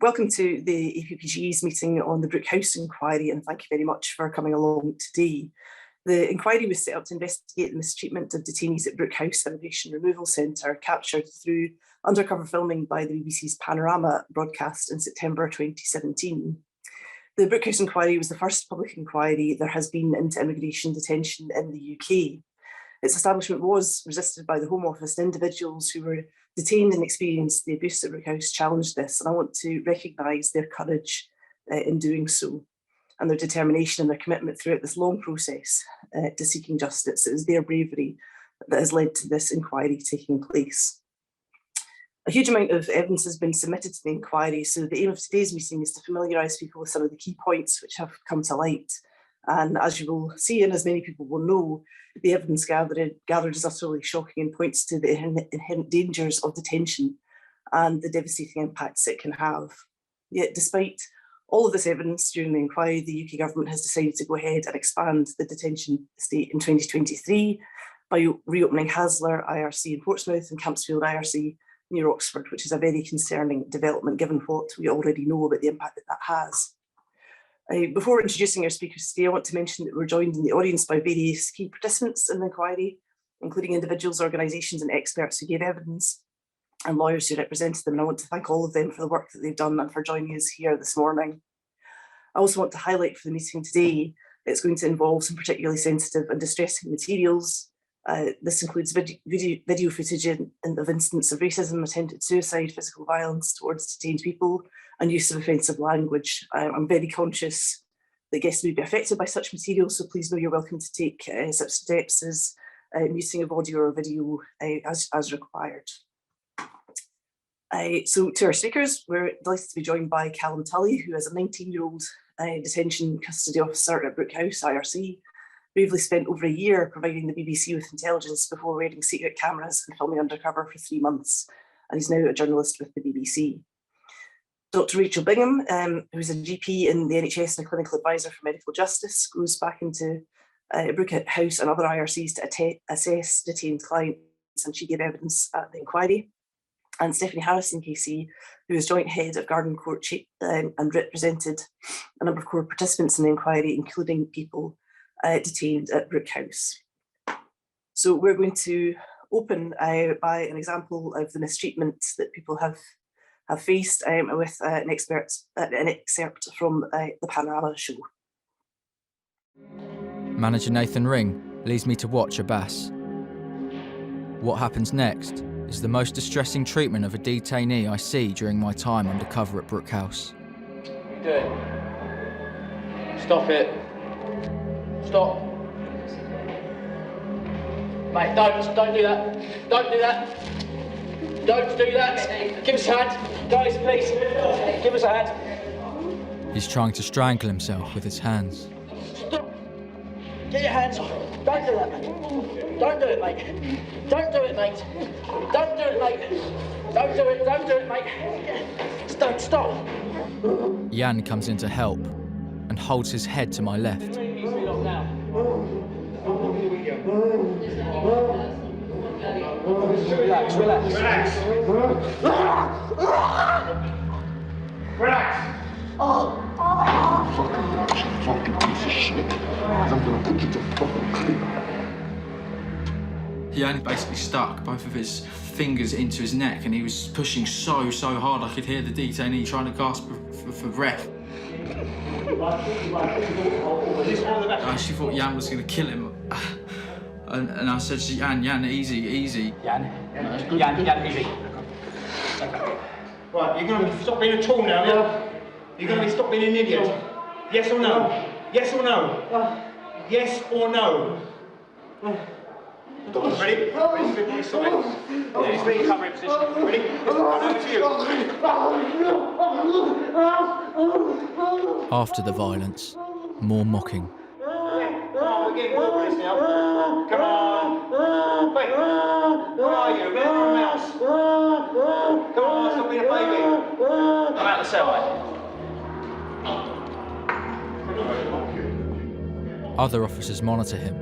Welcome to the APPG's meeting on the Brook House inquiry, and thank you very much for coming along today. The inquiry was set up to investigate the mistreatment of detainees at Brook House Immigration Removal Centre, captured through undercover filming by the BBC's Panorama broadcast in September 2017. The Brook House inquiry was the first public inquiry there has been into immigration detention in the UK. Its establishment was resisted by the Home Office, and individuals who were detained and experienced the abuse at Brook House challenged this, and I want to recognise their courage in doing so, and their determination and their commitment throughout this long process to seeking justice. It is their bravery that has led to this inquiry taking place. A huge amount of evidence has been submitted to the inquiry, so the aim of today's meeting is to familiarise people with some of the key points which have come to light. And as you will see, and as many people will know, the evidence gathered is utterly shocking and points to the inherent dangers of detention and the devastating impacts it can have. Yet, despite all of this evidence during the inquiry, the UK government has decided to go ahead and expand the detention estate in 2023 by reopening Haslar IRC in Portsmouth and Campsfield IRC near Oxford, which is a very concerning development given what we already know about the impact that has. Before introducing our speakers today, I want to mention that we're joined in the audience by various key participants in the inquiry, including individuals, organisations and experts who gave evidence and lawyers who represented them, and I want to thank all of them for the work that they've done and for joining us here this morning. I also want to highlight for the meeting today, it's going to involve some particularly sensitive and distressing materials. This includes video footage of incidents of racism, attempted suicide, physical violence towards detained people, and use of offensive language. I'm very conscious that guests may be affected by such material, so please know you're welcome to take such steps as muting of audio or video as required. So to our speakers, we're delighted to be joined by Callum Tulley, who is a 19-year-old detention custody officer at Brook House IRC, bravely spent over a year providing the BBC with intelligence before wearing secret cameras and filming undercover for 3 months, and he's now a journalist with the BBC. Dr. Rachel Bingham, who's a GP in the NHS and a clinical advisor for medical justice, goes back into Brook House and other IRCs to assess detained clients, and she gave evidence at the inquiry. And Stephanie Harrison KC, who is joint head of Garden Court and represented a number of core participants in the inquiry, including people detained at Brook House. So we're going to open by an example of the mistreatment that people have faced with an excerpt from the Panorama show. Manager Nathan Ring leads me to watch Abbas. What happens next is the most distressing treatment of a detainee I see during my time undercover at Brook House. What are you doing? Stop it. Stop. Mate, don't do that. Don't do that. Don't do that. Give us a hand. Guys, please. Give us a hand. He's trying to strangle himself with his hands. Stop. Get your hands off. Don't do that, mate. Don't do it, mate. Don't do it, mate. Don't do it, mate. Don't do it. Don't do it, mate. Don't stop. Jan comes in to help and holds his head to my left. Relax, relax. Relax. Relax. Fucking piece of shit. I'm gonna put you to fucking sleep. He only basically stuck both of his fingers into his neck, and he was pushing so hard I could hear the detainee trying to gasp for breath. I actually thought Jan was going to kill him. And I said to Jan, easy. Jan, easy. Right, you're going to stop being a tool now, yeah? You're going to stop being an idiot. Yes or no? Yes or no? Yes or no? Ready? Ready? Ready? Sorry. He's being covering position. Ready? Over to you. After the violence, more mocking. Come on, we're getting more of this now. Come on. Wait. Where are you? Where's your mouse? Come on, stop being a baby. I'm out the cell, mate. Other officers monitor him.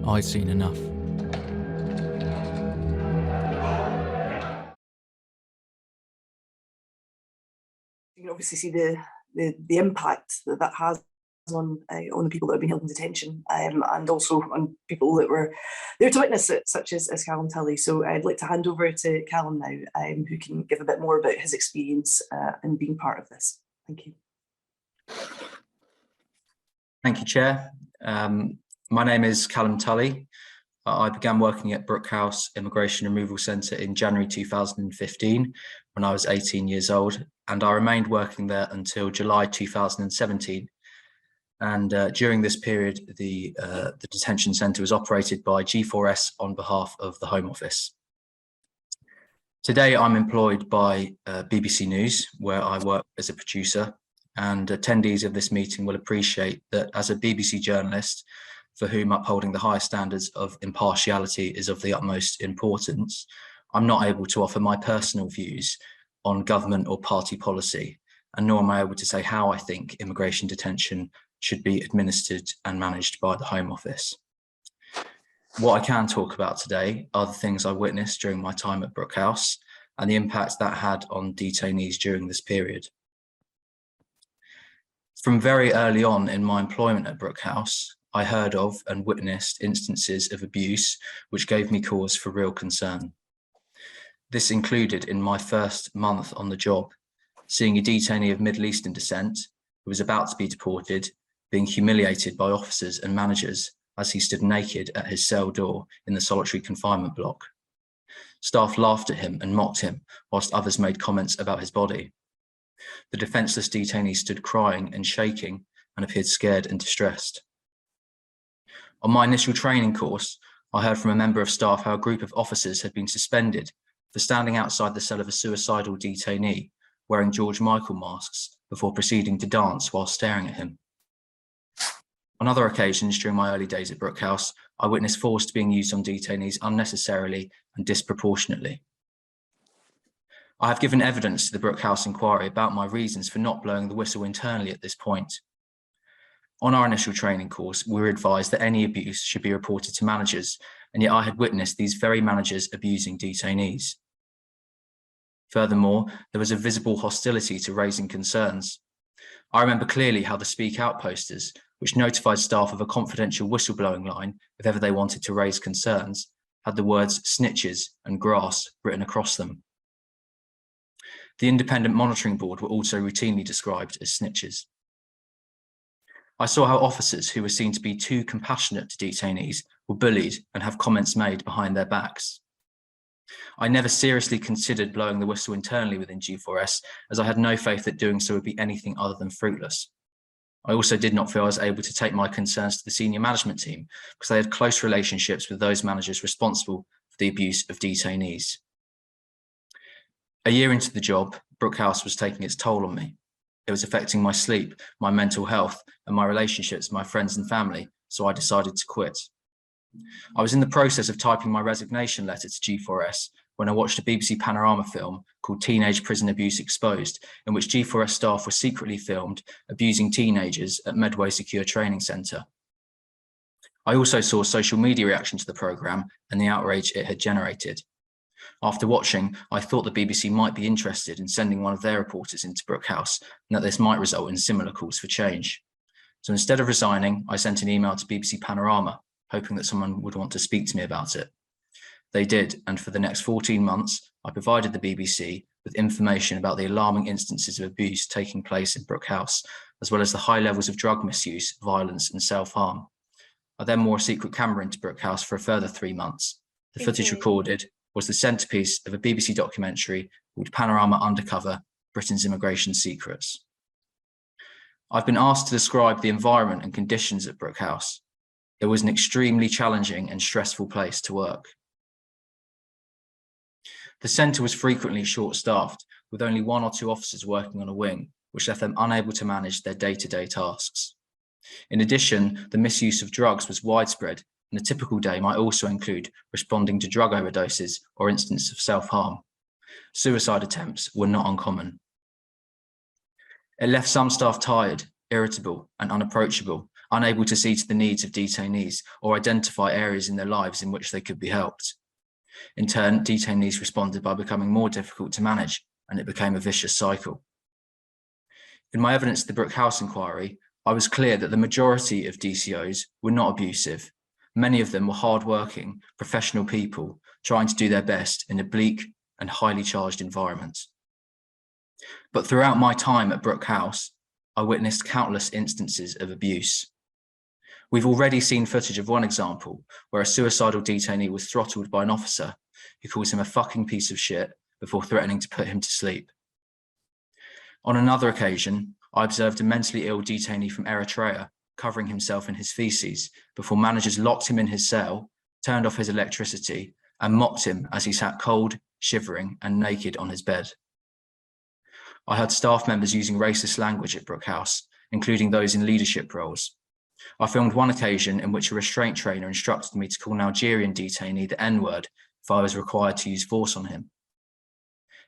I'd seen enough. obviously see the impact that has on the people that have been held in detention, and also on people that were there to witness it, such as Callum Tulley. So I'd like to hand over to Callum now, who can give a bit more about his experience in being part of this. Thank you. Thank you, Chair. My name is Callum Tulley. I began working at Brook House Immigration Removal Centre in January 2015 when I was 18 years old, and I remained working there until July 2017. And during this period, the detention centre was operated by G4S on behalf of the Home Office. Today, I'm employed by BBC News, where I work as a producer, and attendees of this meeting will appreciate that as a BBC journalist, for whom upholding the highest standards of impartiality is of the utmost importance, I'm not able to offer my personal views on government or party policy, and nor am I able to say how I think immigration detention should be administered and managed by the Home Office. What I can talk about today are the things I witnessed during my time at Brook House and the impact that had on detainees during this period. From very early on in my employment at Brook House, I heard of and witnessed instances of abuse which gave me cause for real concern. This included, in my first month on the job, seeing a detainee of Middle Eastern descent who was about to be deported being humiliated by officers and managers as he stood naked at his cell door in the solitary confinement block. Staff laughed at him and mocked him, whilst others made comments about his body. The defenceless detainee stood crying and shaking and appeared scared and distressed. On my initial training course, I heard from a member of staff how a group of officers had been suspended for standing outside the cell of a suicidal detainee wearing George Michael masks before proceeding to dance while staring at him. On other occasions during my early days at Brook House, I witnessed force being used on detainees unnecessarily and disproportionately. I have given evidence to the Brook House inquiry about my reasons for not blowing the whistle internally at this point. On our initial training course, we were advised that any abuse should be reported to managers, and yet I had witnessed these very managers abusing detainees. Furthermore, there was a visible hostility to raising concerns. I remember clearly how the Speak Out posters, which notified staff of a confidential whistleblowing line if ever they wanted to raise concerns, had the words snitches and grass written across them. The Independent Monitoring Board were also routinely described as snitches. I saw how officers who were seen to be too compassionate to detainees were bullied and have comments made behind their backs. I never seriously considered blowing the whistle internally within G4S, as I had no faith that doing so would be anything other than fruitless. I also did not feel I was able to take my concerns to the senior management team because they had close relationships with those managers responsible for the abuse of detainees. A year into the job, Brook House was taking its toll on me. It was affecting my sleep, my mental health, and my relationships with my friends and family, so I decided to quit. I was in the process of typing my resignation letter to G4S when I watched a BBC Panorama film called Teenage Prison Abuse Exposed, in which G4S staff were secretly filmed abusing teenagers at Medway Secure Training Centre. I also saw social media reaction to the programme and the outrage it had generated. After watching, I thought the BBC might be interested in sending one of their reporters into Brook House and that this might result in similar calls for change. So instead of resigning, I sent an email to BBC Panorama, hoping that someone would want to speak to me about it. They did, and for the next 14 months, I provided the BBC with information about the alarming instances of abuse taking place in Brook House, as well as the high levels of drug misuse, violence and self-harm. I then wore a secret camera into Brook House for a further 3 months. The footage recorded was the centrepiece of a BBC documentary called Panorama Undercover, Britain's Immigration Secrets. I've been asked to describe the environment and conditions at Brook House. It was an extremely challenging and stressful place to work. The centre was frequently short-staffed, with only 1 or 2 officers working on a wing, which left them unable to manage their day-to-day tasks. In addition, the misuse of drugs was widespread, and a typical day might also include responding to drug overdoses or instances of self-harm. Suicide attempts were not uncommon. It left some staff tired, irritable, and unapproachable, unable to see to the needs of detainees or identify areas in their lives in which they could be helped. In turn, detainees responded by becoming more difficult to manage, and it became a vicious cycle. In my evidence at the Brook House inquiry, I was clear that the majority of DCOs were not abusive. Many of them were hardworking, professional people trying to do their best in a bleak and highly charged environment. But throughout my time at Brook House, I witnessed countless instances of abuse. We've already seen footage of one example where a suicidal detainee was throttled by an officer who calls him a fucking piece of shit before threatening to put him to sleep. On another occasion, I observed a mentally ill detainee from Eritrea covering himself in his feces before managers locked him in his cell, turned off his electricity, and mocked him as he sat cold, shivering, and naked on his bed. I heard staff members using racist language at Brook House, including those in leadership roles. I filmed one occasion in which a restraint trainer instructed me to call an Algerian detainee the N-word if I was required to use force on him.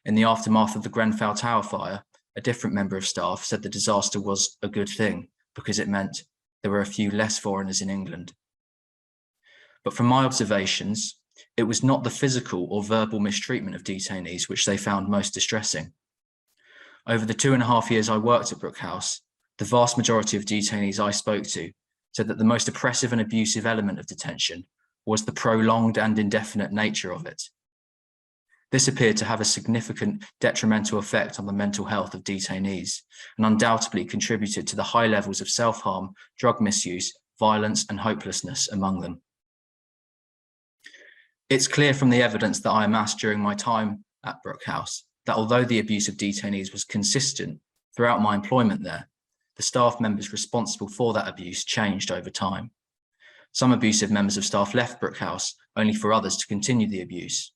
In the aftermath of the Grenfell Tower fire, a different member of staff said the disaster was a good thing because it meant there were a few less foreigners in England. But from my observations, it was not the physical or verbal mistreatment of detainees which they found most distressing. Over the 2.5 years I worked at Brook House, the vast majority of detainees I spoke to said that the most oppressive and abusive element of detention was the prolonged and indefinite nature of it. This appeared to have a significant detrimental effect on the mental health of detainees and undoubtedly contributed to the high levels of self-harm, drug misuse, violence, and hopelessness among them. It's clear from the evidence that I amassed during my time at Brook House that although the abuse of detainees was consistent throughout my employment there, the staff members responsible for that abuse changed over time. Some abusive members of staff left Brook House only for others to continue the abuse.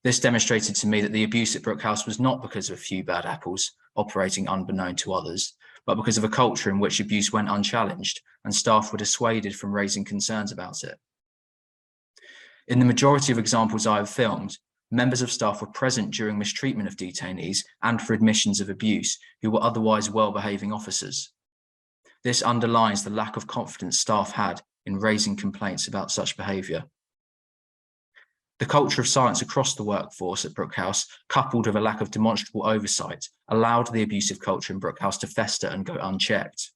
This demonstrated to me that the abuse at Brook House was not because of a few bad apples operating unbeknown to others, but because of a culture in which abuse went unchallenged and staff were dissuaded from raising concerns about it. In the majority of examples I have filmed, members of staff were present during mistreatment of detainees and for admissions of abuse who were otherwise well-behaving officers. This underlines the lack of confidence staff had in raising complaints about such behaviour. The culture of silence across the workforce at Brook House, coupled with a lack of demonstrable oversight, allowed the abusive culture in Brook House to fester and go unchecked.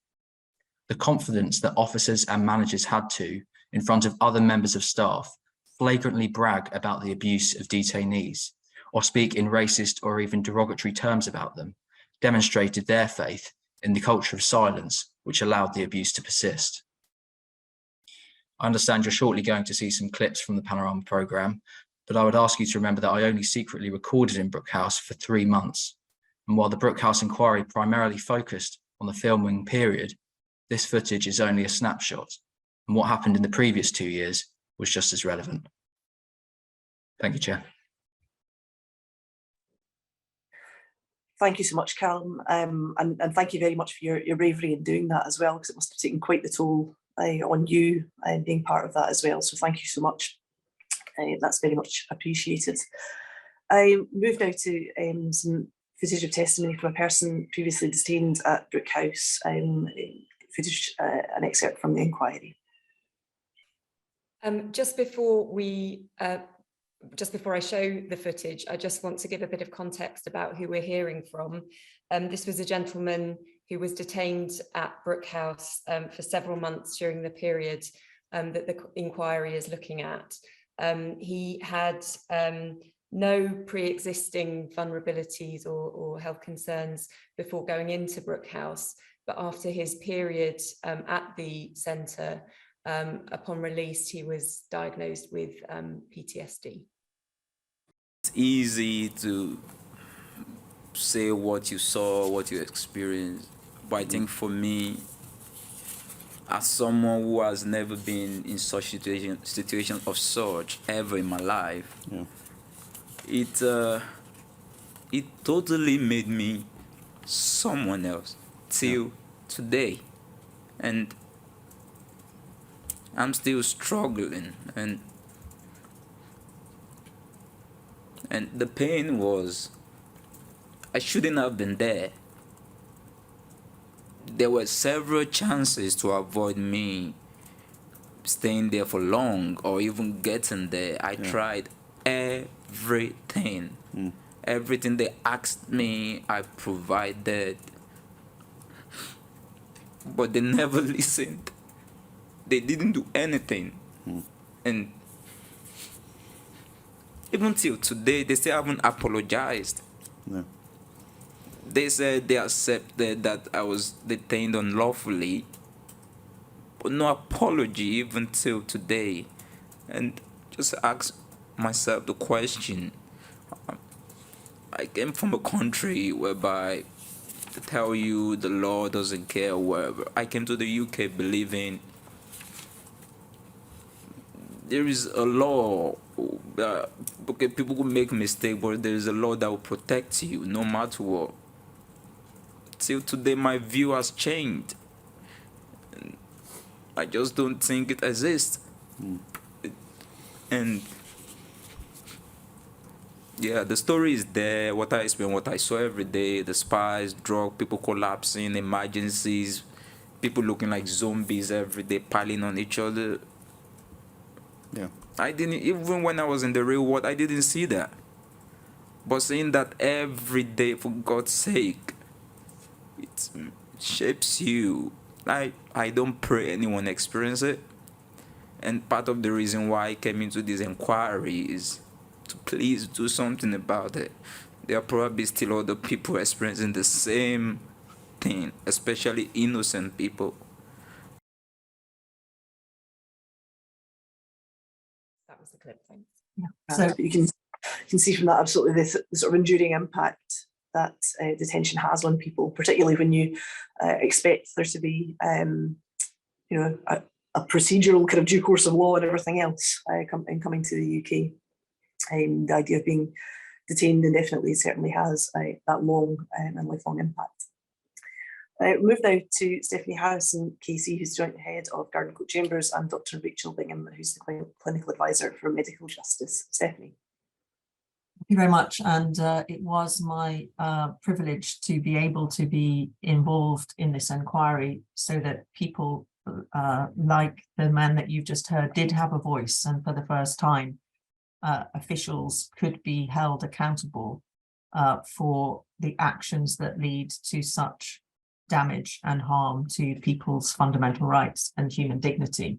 The confidence that officers and managers had to, in front of other members of staff, flagrantly brag about the abuse of detainees, or speak in racist or even derogatory terms about them, demonstrated their faith in the culture of silence which allowed the abuse to persist. I understand you're shortly going to see some clips from the Panorama programme, but I would ask you to remember that I only secretly recorded in Brook House for 3 months. And while the Brook House inquiry primarily focused on the filming period, this footage is only a snapshot, and what happened in the previous 2 years was just as relevant. Thank you, Chair. Thank you so much, Callum, and thank you very much for your bravery in doing that as well, because it must have taken quite the toll on you being part of that as well. So thank you so much. That's very much appreciated. I move now to some footage of testimony from a person previously detained at Brook House, footage, an excerpt from the inquiry. Just before I show the footage, I just want to give a bit of context about who we're hearing from. This was a gentleman who was detained at Brook House for several months during the period that the inquiry is looking at. He had no pre-existing vulnerabilities or health concerns before going into Brook House, but after his period at the centre, upon release, he was diagnosed with PTSD. It's easy to say what you saw, what you experienced, but I think for me, as someone who has never been in such situation of such ever in my life, it totally made me someone else till today, and I'm still struggling, and the pain was, I shouldn't have been there. There were several chances to avoid me staying there for long or even getting there. I tried everything. Everything they asked me, I provided. but they never listened. They didn't do anything. And even till today, they still haven't apologized. No. They said they accepted that I was detained unlawfully, but no apology even till today. And just ask myself the question. I came from a country whereby they tell you the law doesn't care wherever. I came to the UK believing there is a law. Okay, people will make mistakes, but there is a law that will protect you no matter what. Till today, my view has changed. I just don't think it exists. And yeah, the story is there. What I experienced, what I saw every day, the spies, drug, people collapsing, emergencies, people looking like zombies every day, piling on each other. Yeah. I didn't, even when I was in the real world, I didn't see that. But seeing that every day, for God's sake, it shapes you. I don't pray anyone experience it. And part of the reason why I came into this inquiry is to please do something about it. There are probably still other people experiencing the same thing, especially innocent people. That was the clip, thanks. Yeah. So you can see from that absolutely the sort of enduring impact that detention has on people, particularly when you expect there to be, a procedural kind of due course of law and everything else coming to the UK. The idea of being detained indefinitely certainly has that long and lifelong impact. Move now to Stephanie Harrison, KC, who's joint head of Garden Court Chambers, and Dr. Rachel Bingham, who's the clinical advisor for medical justice. Stephanie. Thank you very much. And it was my privilege to be able to be involved in this inquiry so that people like the man that you've just heard did have a voice, and for the first time officials could be held accountable for the actions that lead to such damage and harm to people's fundamental rights and human dignity.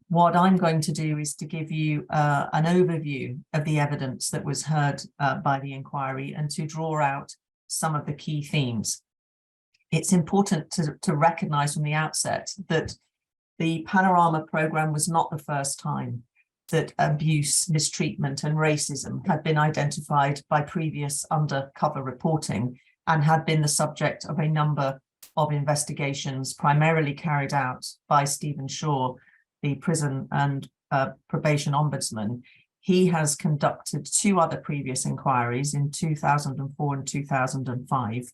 What I'm going to do is to give you an overview of the evidence that was heard by the inquiry and to draw out some of the key themes. It's important to recognise from the outset that the Panorama programme was not the first time that abuse, mistreatment and racism had been identified by previous undercover reporting and had been the subject of a number of investigations primarily carried out by Stephen Shaw, the prison and probation ombudsman. He has conducted 2 other previous inquiries in 2004 and 2005,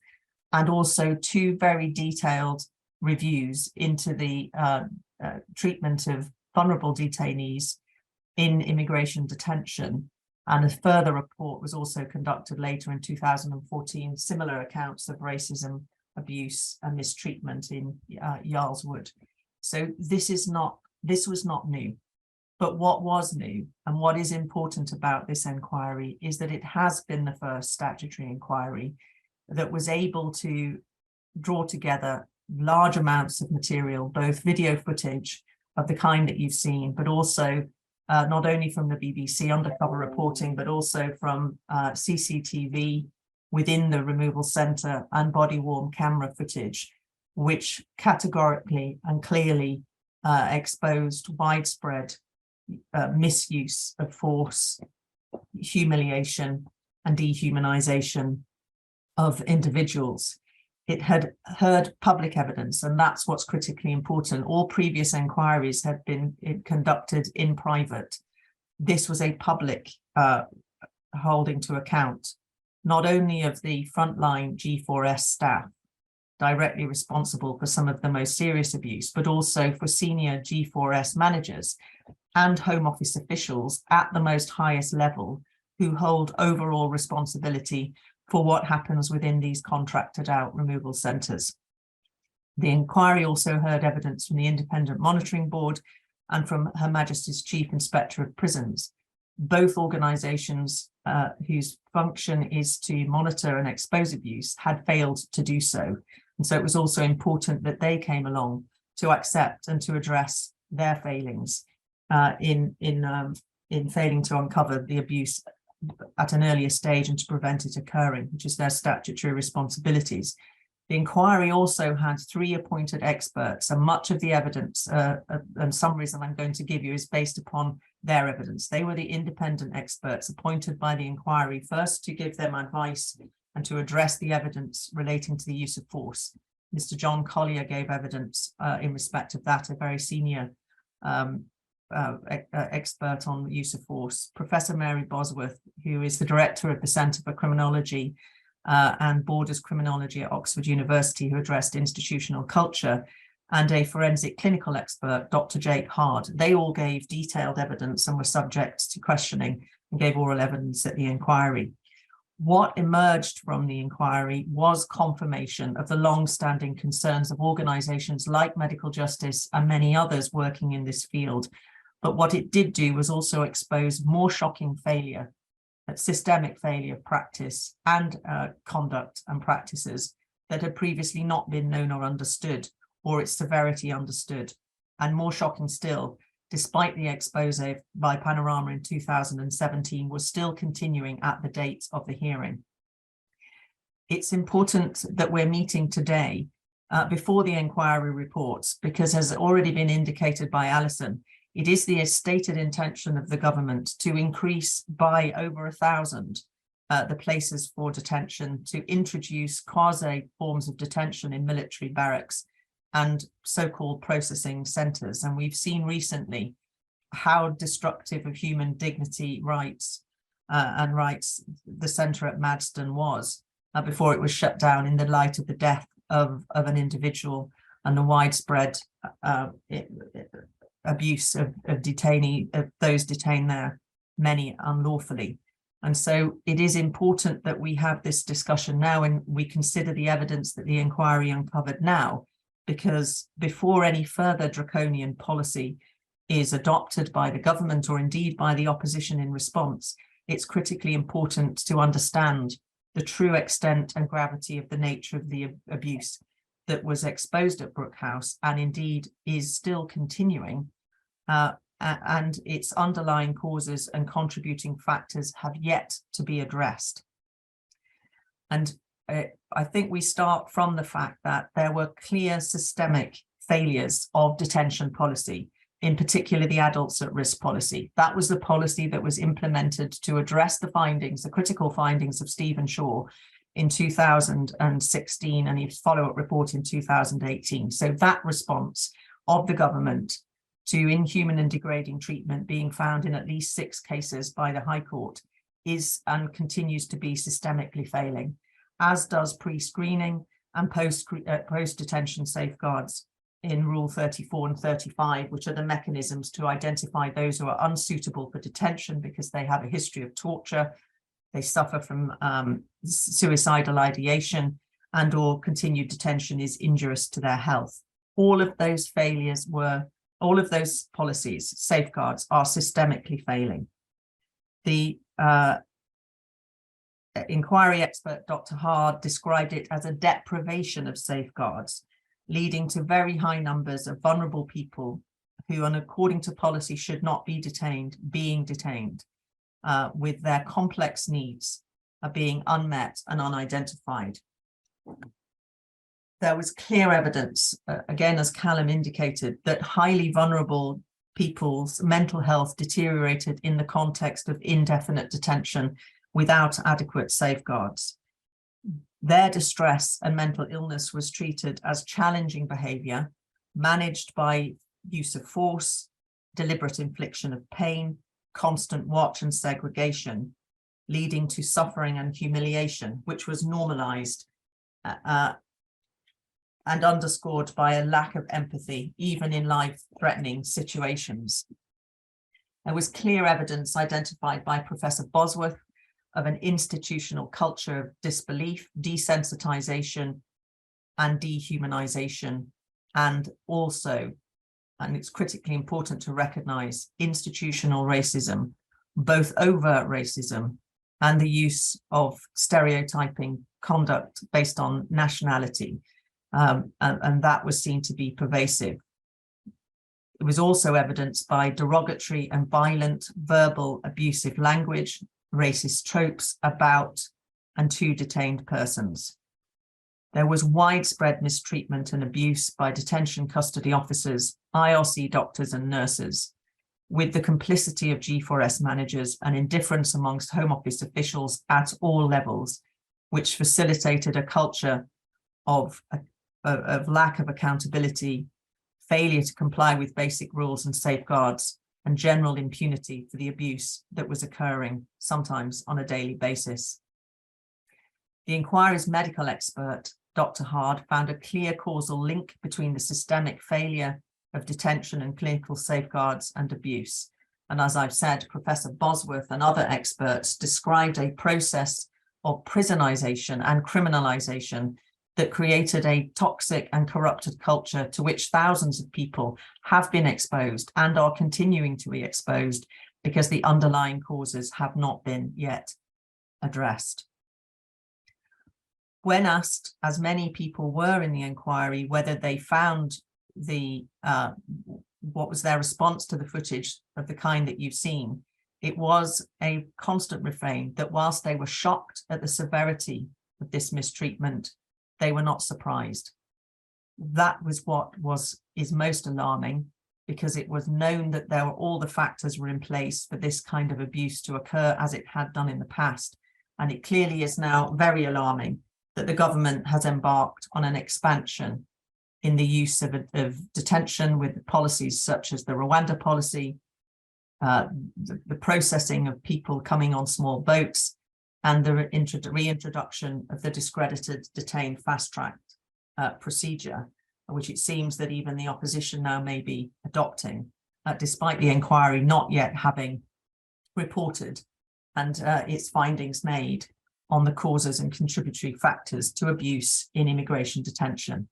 and also 2 very detailed reviews into the treatment of vulnerable detainees in immigration detention. And a further report was also conducted later in 2014, similar accounts of racism, abuse and mistreatment in Yarl's Wood. So this was not new. But what was new and what is important about this inquiry is that it has been the first statutory inquiry that was able to draw together large amounts of material, both video footage of the kind that you've seen, but also not only from the BBC undercover reporting, but also from CCTV within the removal centre and body-worn camera footage, which categorically and clearly exposed widespread misuse of force, humiliation and dehumanisation of individuals. It had heard public evidence, and that's what's critically important. All previous inquiries had been conducted in private. This was a public holding to account, not only of the frontline G4S staff directly responsible for some of the most serious abuse, but also for senior G4S managers and Home Office officials at the most highest level who hold overall responsibility for what happens within these contracted out removal centres. The inquiry also heard evidence from the Independent Monitoring Board and from Her Majesty's Chief Inspector of Prisons, both organisations whose function is to monitor and expose abuse had failed to do so. And so it was also important that they came along to accept and to address their failings in failing to uncover the abuse at an earlier stage and to prevent it occurring, which is their statutory responsibilities. The inquiry also had 3 appointed experts, and much of the evidence and summaries that I'm going to give you is based upon their evidence. They were the independent experts appointed by the inquiry, first to give them advice and to address the evidence relating to the use of force. Mr. John Collier gave evidence in respect of that, a very senior expert on the use of force. Professor Mary Bosworth, who is the director of the Centre for Criminology and Borders Criminology at Oxford University, who addressed institutional culture, and a forensic clinical expert, Dr. Jake Hard. They all gave detailed evidence and were subject to questioning and gave oral evidence at the inquiry. What emerged from the inquiry was confirmation of the long-standing concerns of organisations like Medical Justice and many others working in this field. But what it did do was also expose more shocking failure, systemic failure of practice and conduct and practices that had previously not been known or understood, or its severity understood. And more shocking still, despite the expose by Panorama in 2017, was still continuing at the date of the hearing. It's important that we're meeting today before the inquiry reports, because as already been indicated by Alison, it is the stated intention of the government to increase by over 1,000 the places for detention, to introduce quasi forms of detention in military barracks and so-called processing centres. And we've seen recently how destructive of human dignity, rights and rights the centre at Manston was before it was shut down in the light of the death of an individual and the widespread abuse of those detained there, many unlawfully. And so it is important that we have this discussion now and we consider the evidence that the inquiry uncovered now, because before any further draconian policy is adopted by the government or indeed by the opposition in response, it's critically important to understand the true extent and gravity of the nature of the abuse that was exposed at Brook House and indeed is still continuing, and its underlying causes and contributing factors have yet to be addressed. And I think we start from the fact that there were clear systemic failures of detention policy, in particular the adults at risk policy. That was the policy that was implemented to address the findings, the critical findings of Stephen Shaw in 2016 and his follow-up report in 2018. So that response of the government to inhuman and degrading treatment being found in at least 6 cases by the High Court is and continues to be systemically failing, as does pre-screening and post-detention safeguards in Rule 34 and 35, which are the mechanisms to identify those who are unsuitable for detention because they have a history of torture, they suffer from suicidal ideation, and or continued detention is injurious to their health. All of those policies, safeguards, are systemically failing. The inquiry expert Dr. Hard described it as a deprivation of safeguards, leading to very high numbers of vulnerable people who, and according to policy, should not be detained, being detained, with their complex needs being unmet and unidentified. There was clear evidence, again, as Callum indicated, that highly vulnerable people's mental health deteriorated in the context of indefinite detention without adequate safeguards. Their distress and mental illness was treated as challenging behaviour, managed by use of force, deliberate infliction of pain, constant watch and segregation, leading to suffering and humiliation, which was normalised and underscored by a lack of empathy, even in life-threatening situations. There was clear evidence identified by Professor Bosworth of an institutional culture of disbelief, desensitisation, and dehumanisation, and also, and it's critically important to recognise, institutional racism, both overt racism and the use of stereotyping conduct based on nationality. and that was seen to be pervasive. It was also evidenced by derogatory and violent verbal abusive language, racist tropes about and to detained persons. There was widespread mistreatment and abuse by detention custody officers, IRC doctors and nurses, with the complicity of G4S managers and indifference amongst Home Office officials at all levels, which facilitated a culture of lack of accountability, failure to comply with basic rules and safeguards, and general impunity for the abuse that was occurring, sometimes on a daily basis. The inquiry's medical expert, Dr. Hard, found a clear causal link between the systemic failure of detention and clinical safeguards and abuse. And as I've said, Professor Bosworth and other experts described a process of prisonization and criminalization that created a toxic and corrupted culture to which thousands of people have been exposed and are continuing to be exposed because the underlying causes have not been yet addressed. When asked, as many people were in the inquiry, whether they found what was their response to the footage of the kind that you've seen, it was a constant refrain that whilst they were shocked at the severity of this mistreatment, they were not surprised. That was what is most alarming, because it was known that all the factors were in place for this kind of abuse to occur as it had done in the past. And it clearly is now very alarming that the government has embarked on an expansion in the use of detention with policies such as the Rwanda policy, the processing of people coming on small boats, and the reintroduction of the discredited detained fast-track procedure, which it seems that even the opposition now may be adopting, despite the inquiry not yet having reported and its findings made on the causes and contributory factors to abuse in immigration detention.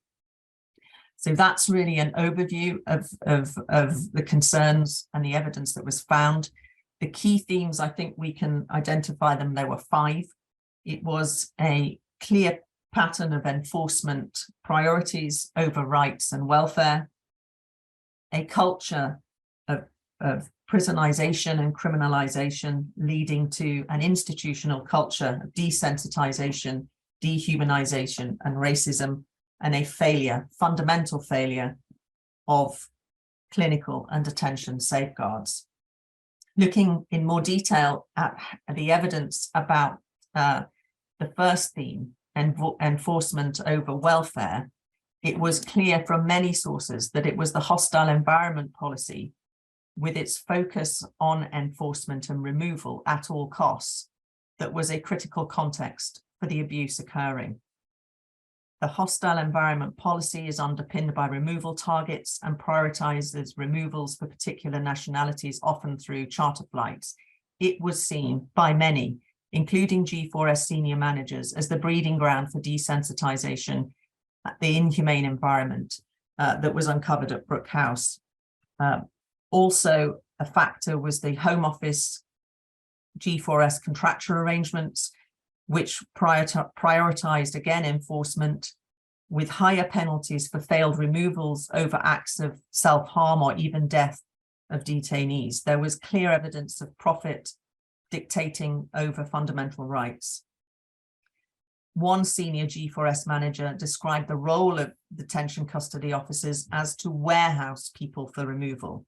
So that's really an overview of the concerns and the evidence that was found. The key themes, I think we can identify them. There were 5. It was a clear pattern of enforcement priorities over rights and welfare, a culture of prisonization and criminalization leading to an institutional culture of desensitization, dehumanization and racism, and a fundamental failure of clinical and detention safeguards. Looking in more detail at the evidence about the first theme, enforcement over welfare, it was clear from many sources that it was the hostile environment policy, with its focus on enforcement and removal at all costs, that was a critical context for the abuse occurring. The hostile environment policy is underpinned by removal targets and prioritizes removals for particular nationalities, often through charter flights. It was seen by many, including G4S senior managers, as the breeding ground for desensitization, the inhumane environment that was uncovered at Brook House. Also, a factor was the Home Office G4S contractual arrangements, which prioritized again enforcement with higher penalties for failed removals over acts of self-harm or even death of detainees. There was clear evidence of profit dictating over fundamental rights. One senior G4S manager described the role of detention custody officers as to warehouse people for removal,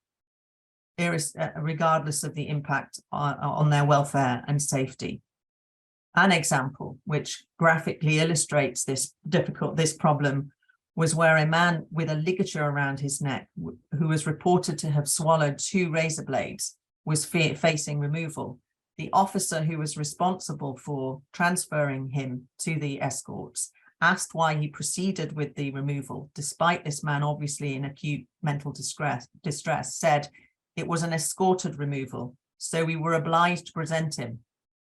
regardless of the impact on their welfare and safety. An example which graphically illustrates this problem was where a man with a ligature around his neck, who was reported to have swallowed 2 razor blades, was facing removal. The officer who was responsible for transferring him to the escorts asked why he proceeded with the removal, despite this man obviously in acute mental distress, said it was an escorted removal, so we were obliged to present him.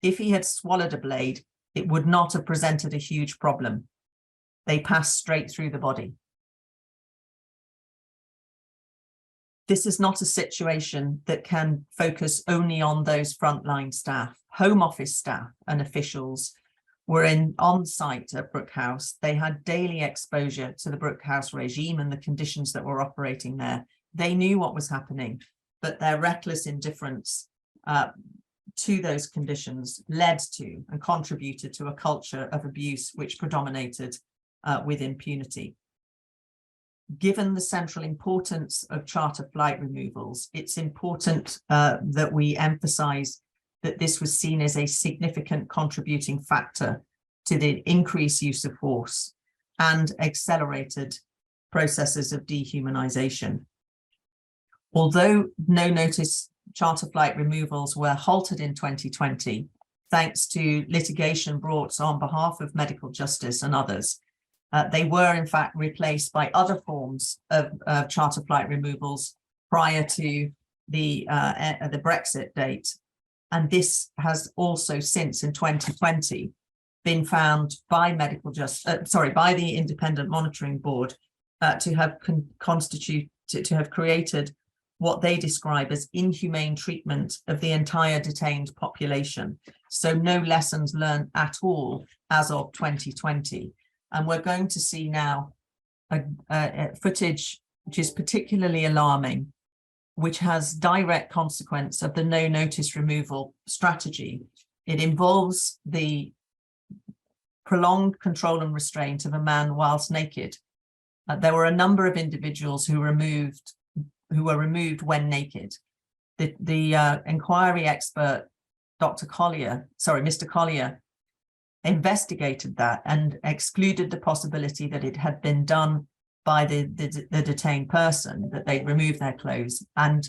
If he had swallowed a blade, it would not have presented a huge problem. They passed straight through the body. This is not a situation that can focus only on those frontline staff. Home Office staff and officials were on site at Brook House. They had daily exposure to the Brook House regime and the conditions that were operating there. They knew what was happening, but their reckless indifference to those conditions led to and contributed to a culture of abuse which predominated with impunity. Given the central importance of charter flight removals, it's important that we emphasize that this was seen as a significant contributing factor to the increased use of force and accelerated processes of dehumanisation. Although no notice charter flight removals were halted in 2020, thanks to litigation brought on behalf of medical justice and others, they were in fact replaced by other forms of charter flight removals prior to the Brexit date. And this has also since in 2020 been found by by the Independent Monitoring Board to have created what they describe as inhumane treatment of the entire detained population. So no lessons learned at all as of 2020. And we're going to see now a footage which is particularly alarming, which has direct consequence of the no notice removal strategy. It involves the prolonged control and restraint of a man whilst naked. There were a number of individuals who were removed when naked. The inquiry expert, Mr. Collier, investigated that and excluded the possibility that it had been done by the detained person, that they'd removed their clothes, and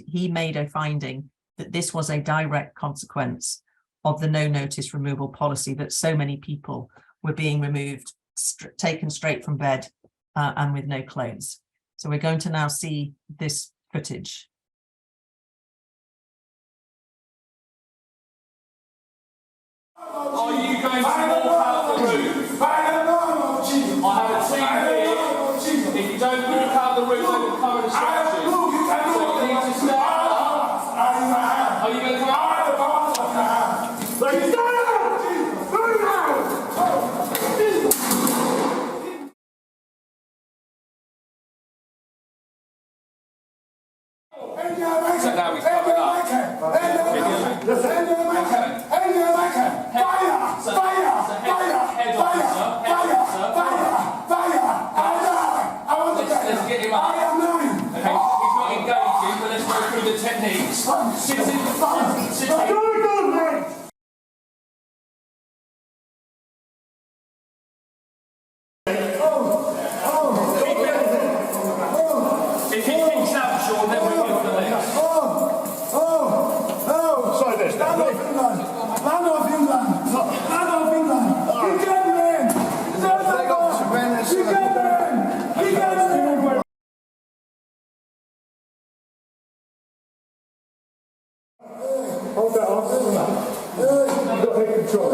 he made a finding that this was a direct consequence of the no notice removal policy, that so many people were being removed, taken straight from bed and with no clothes. So we're going to now see this footage. Are you going to walk out the room? I have a team here. If you don't walk out the room, they will come and distract you. So you need to stand up. Are you going to come out? So now he's coming up. Let's get him up. Okay, he's not engaging, but let's go through the techniques. Sit in the front. Sit in. If he thinks up, Sean, then we go for the legs. Sorry, there's hold that on. You've got head control.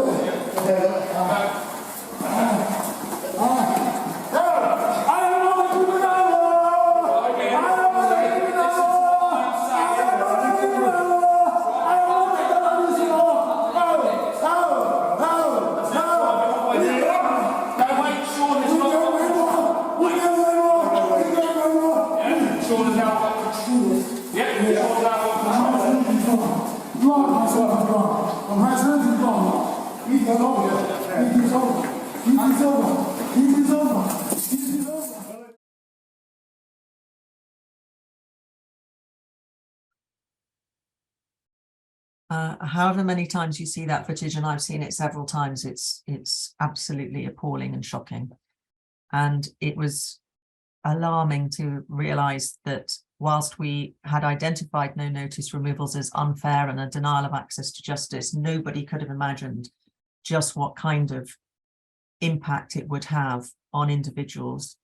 However many times you see that footage, and I've seen it several times, it's absolutely appalling and shocking. And it was alarming to realise that whilst we had identified no notice removals as unfair and a denial of access to justice, nobody could have imagined just what kind of impact it would have on individuals,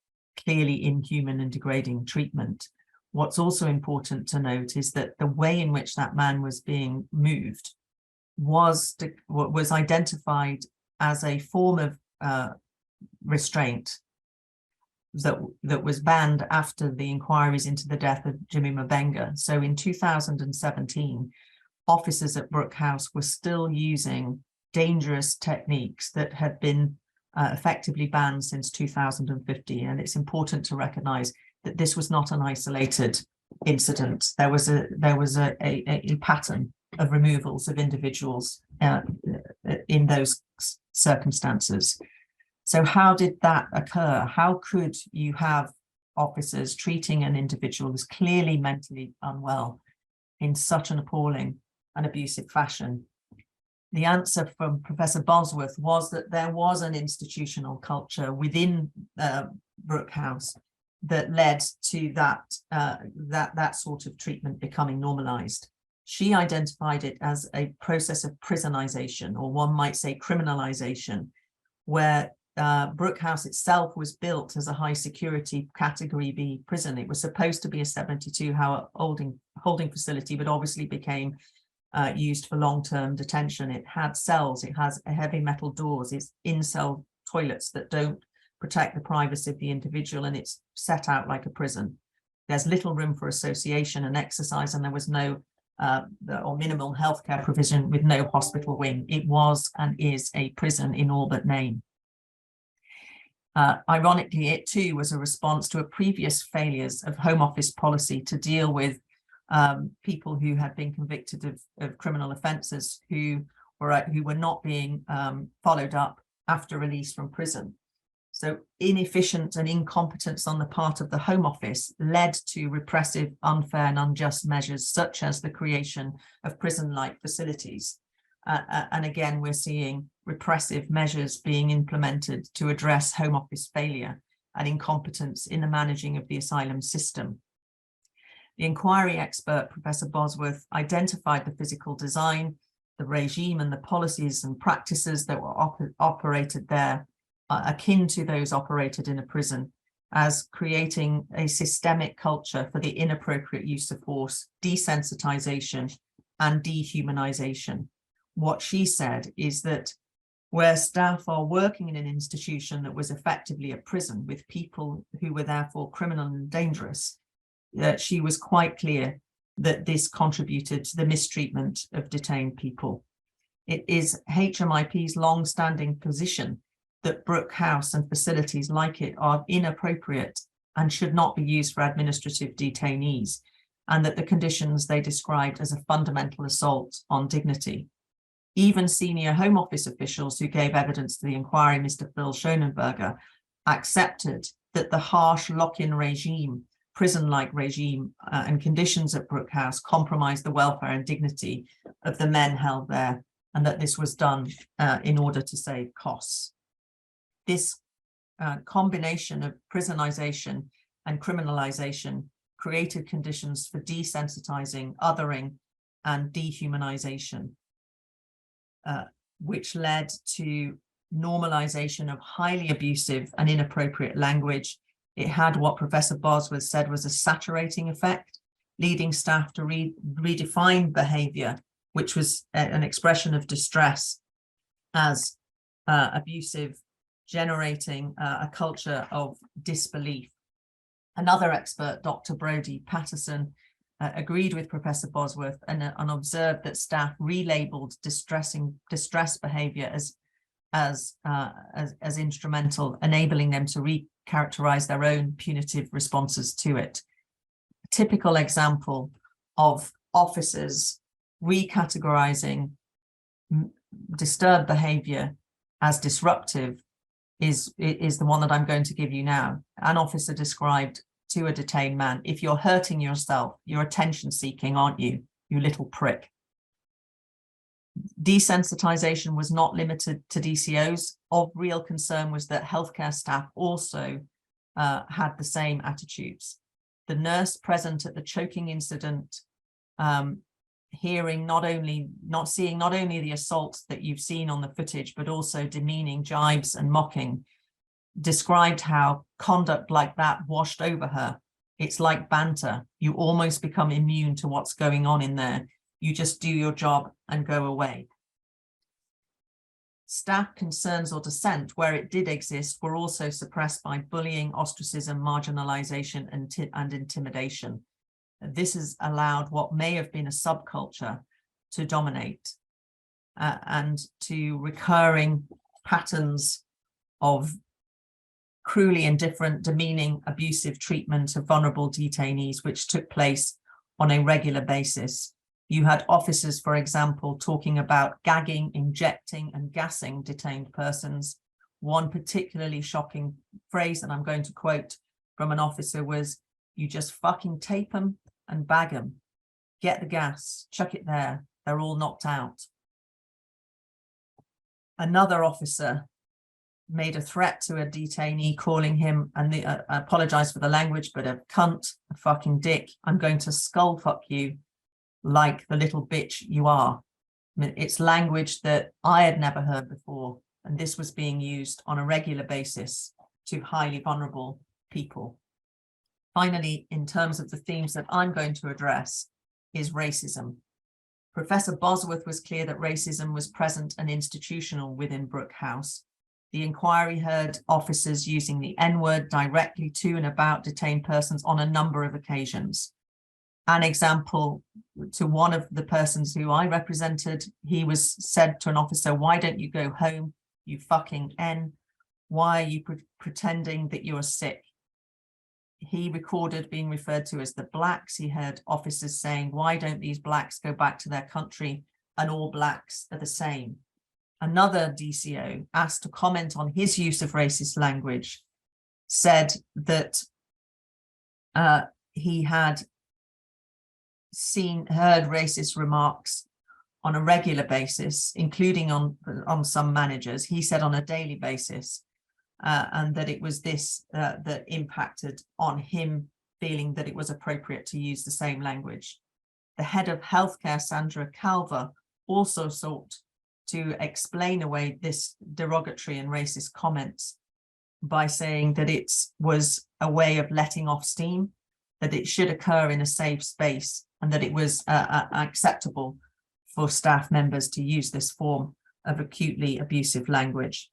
clearly inhuman and degrading treatment. What's also important to note is that the way in which that man was being moved was identified as a form of restraint that was banned after the inquiries into the death of Jimmy Mabenga. So in 2017, officers at Brook House were still using dangerous techniques that had been effectively banned since 2015. And it's important to recognise that this was not an isolated incident. There was a pattern of removals of individuals in those circumstances. So how did that occur? How could you have officers treating an individual who's clearly mentally unwell in such an appalling and abusive fashion? The answer from Professor Bosworth was that there was an institutional culture within Brook House that led to that sort of treatment becoming normalised. She identified it as a process of prisonization, or one might say criminalization, where Brook House itself was built as a high security category B prison. It was supposed to be a 72-hour holding facility, but obviously became used for long-term detention. It had cells, it has heavy metal doors, it's in-cell toilets that don't protect the privacy of the individual, and it's set out like a prison. There's little room for association and exercise, and there was no or minimal healthcare provision with no hospital wing. It was and is a prison in all but name. Ironically, it too was a response to a previous failures of Home Office policy to deal with people who had been convicted of criminal offences who were not being followed up after release from prison. So inefficient and incompetence on the part of the Home Office led to repressive, unfair and unjust measures, such as the creation of prison-like facilities. And again, we're seeing repressive measures being implemented to address Home Office failure and incompetence in the managing of the asylum system. The inquiry expert, Professor Bosworth, identified the physical design, the regime and the policies and practices that were operated there, akin to those operated in a prison, as creating a systemic culture for the inappropriate use of force, desensitization and dehumanization. What she said is that where staff are working in an institution that was effectively a prison with people who were therefore criminal and dangerous, she was quite clear that this contributed to the mistreatment of detained people. It is HMIP's long-standing position that Brook House and facilities like it are inappropriate and should not be used for administrative detainees, and that the conditions they described as a fundamental assault on dignity. Even senior Home Office officials who gave evidence to the inquiry, Mr. Phil Schonenberger, accepted that the harsh lock-in regime, prison-like regime and conditions at Brook House compromised the welfare and dignity of the men held there, and that this was done in order to save costs. This combination of prisonization and criminalization created conditions for desensitizing, othering, and dehumanization, which led to normalization of highly abusive and inappropriate language. It had what Professor Bosworth said was a saturating effect, leading staff to redefine behavior, which was an expression of distress, as abusive, generating a culture of disbelief. Another expert, Dr. Brodie Patterson, agreed with Professor Bosworth and observed that staff relabeled distress behaviour as instrumental, enabling them to recharacterize their own punitive responses to it. A typical example of officers recategorizing disturbed behaviour as disruptive is the one that I'm going to give you now. An officer described to a detained man, "If you're hurting yourself, you're attention seeking, aren't you, you little prick?" Desensitization was not limited to DCOs. Of real concern was that healthcare staff also had the same attitudes. The nurse present at the choking incident, seeing not only the assaults that you've seen on the footage, but also demeaning jibes and mocking, described how conduct like that washed over her. It's like banter. You almost become immune to what's going on in there. You just do your job and go away. Staff concerns or dissent, where it did exist, were also suppressed by bullying, ostracism, marginalization, and intimidation. This has allowed what may have been a subculture to dominate. and to recurring patterns of cruelly indifferent, demeaning, abusive treatment of vulnerable detainees, which took place on a regular basis. You had officers, for example, talking about gagging, injecting, and gassing detained persons. One particularly shocking phrase, and I'm going to quote from an officer, was, "You just fucking tape them and bag them. Get the gas, chuck it there. They're all knocked out." Another officer made a threat to a detainee, calling him, and I apologize for the language, but a cunt, a fucking dick. "I'm going to skull fuck you like the little bitch you are." I mean, it's language that I had never heard before, and this was being used on a regular basis to highly vulnerable people. Finally, in terms of the themes that I'm going to address, is racism. Professor Bosworth was clear that racism was present and institutional within Brook House. The inquiry heard officers using the N-word directly to and about detained persons on a number of occasions. An example, to one of the persons who I represented, he was said to an officer, "Why don't you go home, you fucking N? Why are you pretending that you're sick?" He recorded being referred to as the blacks. He heard officers saying, "Why don't these blacks go back to their country, and all blacks are the same?" Another DCO, asked to comment on his use of racist language, said that he had heard racist remarks on a regular basis, including on some managers. He said on a daily basis, and that it was this that impacted on him feeling that it was appropriate to use the same language. The head of healthcare, Sandra Calver, also sought to explain away this derogatory and racist comments by saying that it was a way of letting off steam, that it should occur in a safe space, and that it was acceptable for staff members to use this form of acutely abusive language.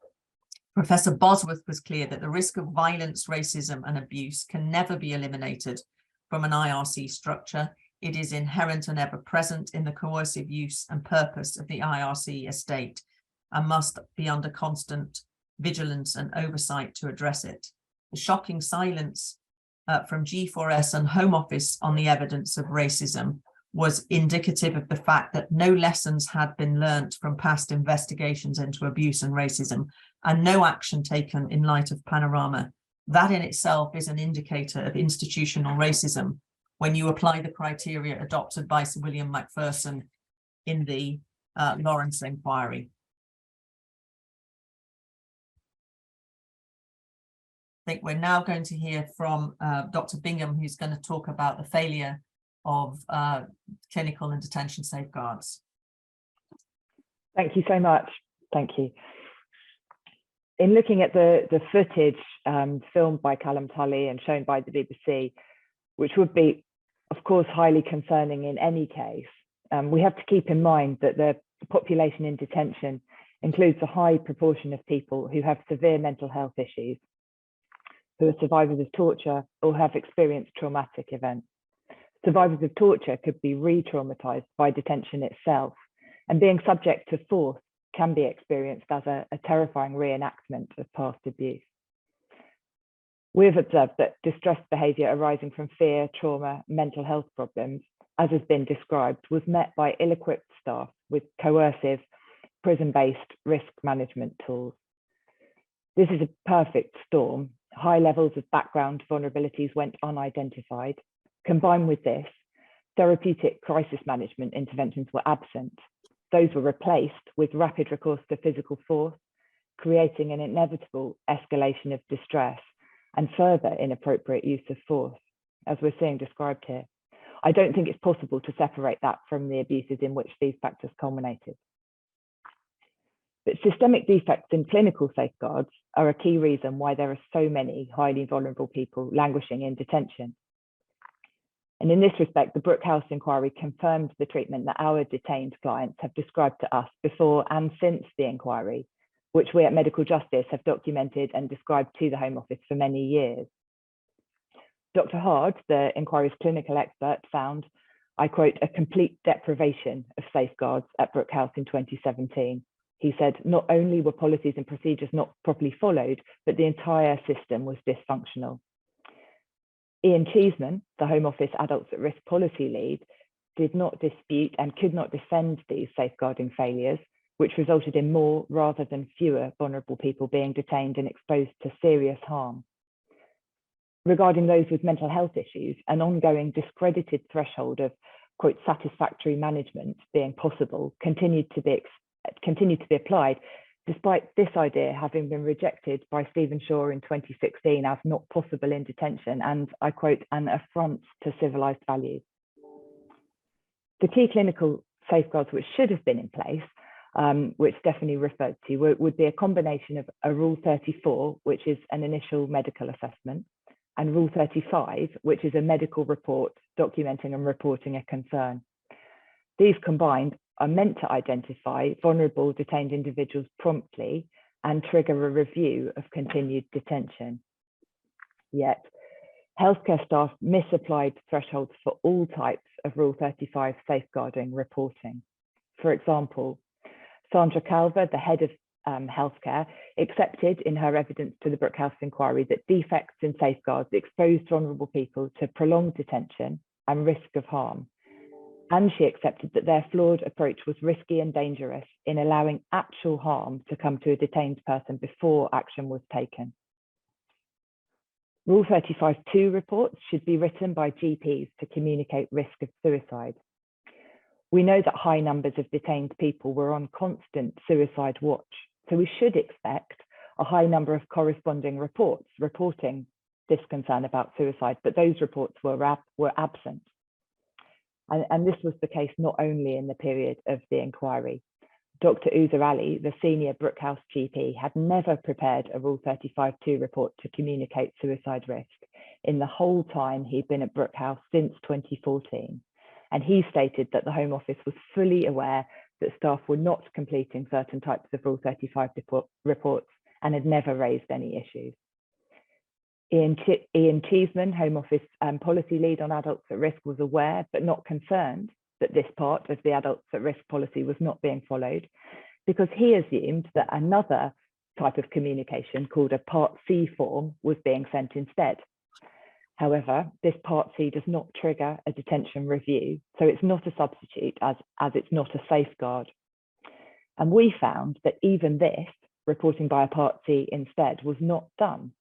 Professor Bosworth was clear that the risk of violence, racism, and abuse can never be eliminated from an IRC structure. It is inherent and ever present in the coercive use and purpose of the IRC estate, and must be under constant vigilance and oversight to address it. The shocking silence from G4S and Home Office on the evidence of racism was indicative of the fact that no lessons had been learnt from past investigations into abuse and racism, and no action taken in light of Panorama. That in itself is an indicator of institutional racism when you apply the criteria adopted by Sir William Macpherson in the Lawrence inquiry. I think we're now going to hear from Dr. Bingham, who's going to talk about the failure of clinical and detention safeguards. Thank you so much. Thank you. In looking at the footage filmed by Callum Tulley and shown by the BBC, which would be, of course, highly concerning in any case, we have to keep in mind that the population in detention includes a high proportion of people who have severe mental health issues, who are survivors of torture or have experienced traumatic events. Survivors of torture could be re-traumatized by detention itself, and being subject to force can be experienced as a terrifying reenactment of past abuse. We have observed that distressed behaviour arising from fear, trauma, mental health problems, as has been described, was met by ill-equipped staff with coercive, prison-based risk management tools. This is a perfect storm. High levels of background vulnerabilities went unidentified. Combined with this, therapeutic crisis management interventions were absent. Those were replaced with rapid recourse to physical force, creating an inevitable escalation of distress and further inappropriate use of force, as we're seeing described here. I don't think it's possible to separate that from the abuses in which these factors culminated. But systemic defects in clinical safeguards are a key reason why there are so many highly vulnerable people languishing in detention. And in this respect, the Brook House inquiry confirmed the treatment that our detained clients have described to us before and since the inquiry, which we at Medical Justice have documented and described to the Home Office for many years. Dr. Hard, the inquiry's clinical expert, found, I quote, a complete deprivation of safeguards at Brook House in 2017. He said, not only were policies and procedures not properly followed, but the entire system was dysfunctional. Ian Cheeseman, the Home Office Adults at Risk Policy Lead, did not dispute and could not defend these safeguarding failures, which resulted in more rather than fewer vulnerable people being detained and exposed to serious harm. Regarding those with mental health issues, an ongoing discredited threshold of, quote, satisfactory management being possible continued to be applied, despite this idea having been rejected by Stephen Shaw in 2016 as not possible in detention and, I quote, an affront to civilised values. The key clinical safeguards which should have been in place, which Stephanie referred to, would be a combination of a Rule 34, which is an initial medical assessment, and Rule 35, which is a medical report documenting and reporting a concern. These combined are meant to identify vulnerable detained individuals promptly and trigger a review of continued detention. Yet, healthcare staff misapplied thresholds for all types of Rule 35 safeguarding reporting. For example, Sandra Calver, the head of healthcare, accepted in her evidence to the Brook House inquiry that defects in safeguards exposed vulnerable people to prolonged detention and risk of harm. And she accepted that their flawed approach was risky and dangerous in allowing actual harm to come to a detained person before action was taken. Rule 35(2) reports should be written by GPs to communicate risk of suicide. We know that high numbers of detained people were on constant suicide watch, so we should expect a high number of corresponding reports reporting this concern about suicide, but those reports were absent. And this was the case not only in the period of the inquiry. Dr. Uzer Ali, the senior Brook House GP, had never prepared a Rule 35(2) report to communicate suicide risk in the whole time he'd been at Brook House since 2014. And he stated that the Home Office was fully aware that staff were not completing certain types of Rule 35 reports and had never raised any issues. Ian Cheeseman, Home Office Policy Lead on Adults at Risk, was aware but not concerned that this part of the Adults at Risk policy was not being followed, because he assumed that another type of communication called a Part C form was being sent instead. However, this Part C does not trigger a detention review, so it's not a substitute as it's not a safeguard. And we found that even this, reporting by a Part C instead, was not done.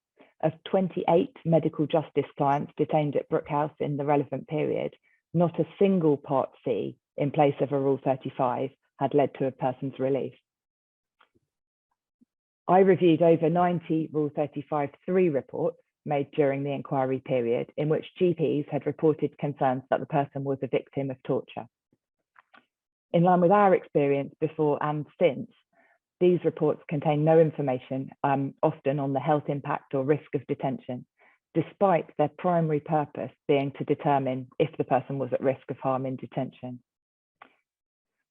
Of 28 medical justice clients detained at Brook House in the relevant period, not a single Part C in place of a Rule 35 had led to a person's release. I reviewed over 90 Rule 35(3) reports made during the inquiry period in which GPs had reported concerns that the person was a victim of torture. In line with our experience before and since, these reports contain no information, often on the health impact or risk of detention, despite their primary purpose being to determine if the person was at risk of harm in detention.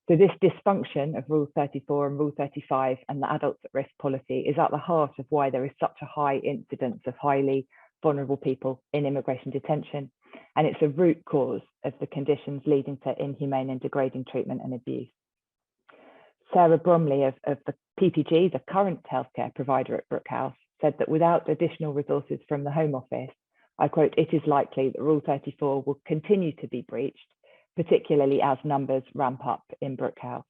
So this dysfunction of Rule 34 and Rule 35 and the Adults at Risk policy is at the heart of why there is such a high incidence of highly vulnerable people in immigration detention, and it's a root cause of the conditions leading to inhumane and degrading treatment and abuse. Sarah Bromley of the PPG, the current healthcare provider at Brook House, said that without additional resources from the Home Office, I quote, it is likely that Rule 34 will continue to be breached, particularly as numbers ramp up in Brook House.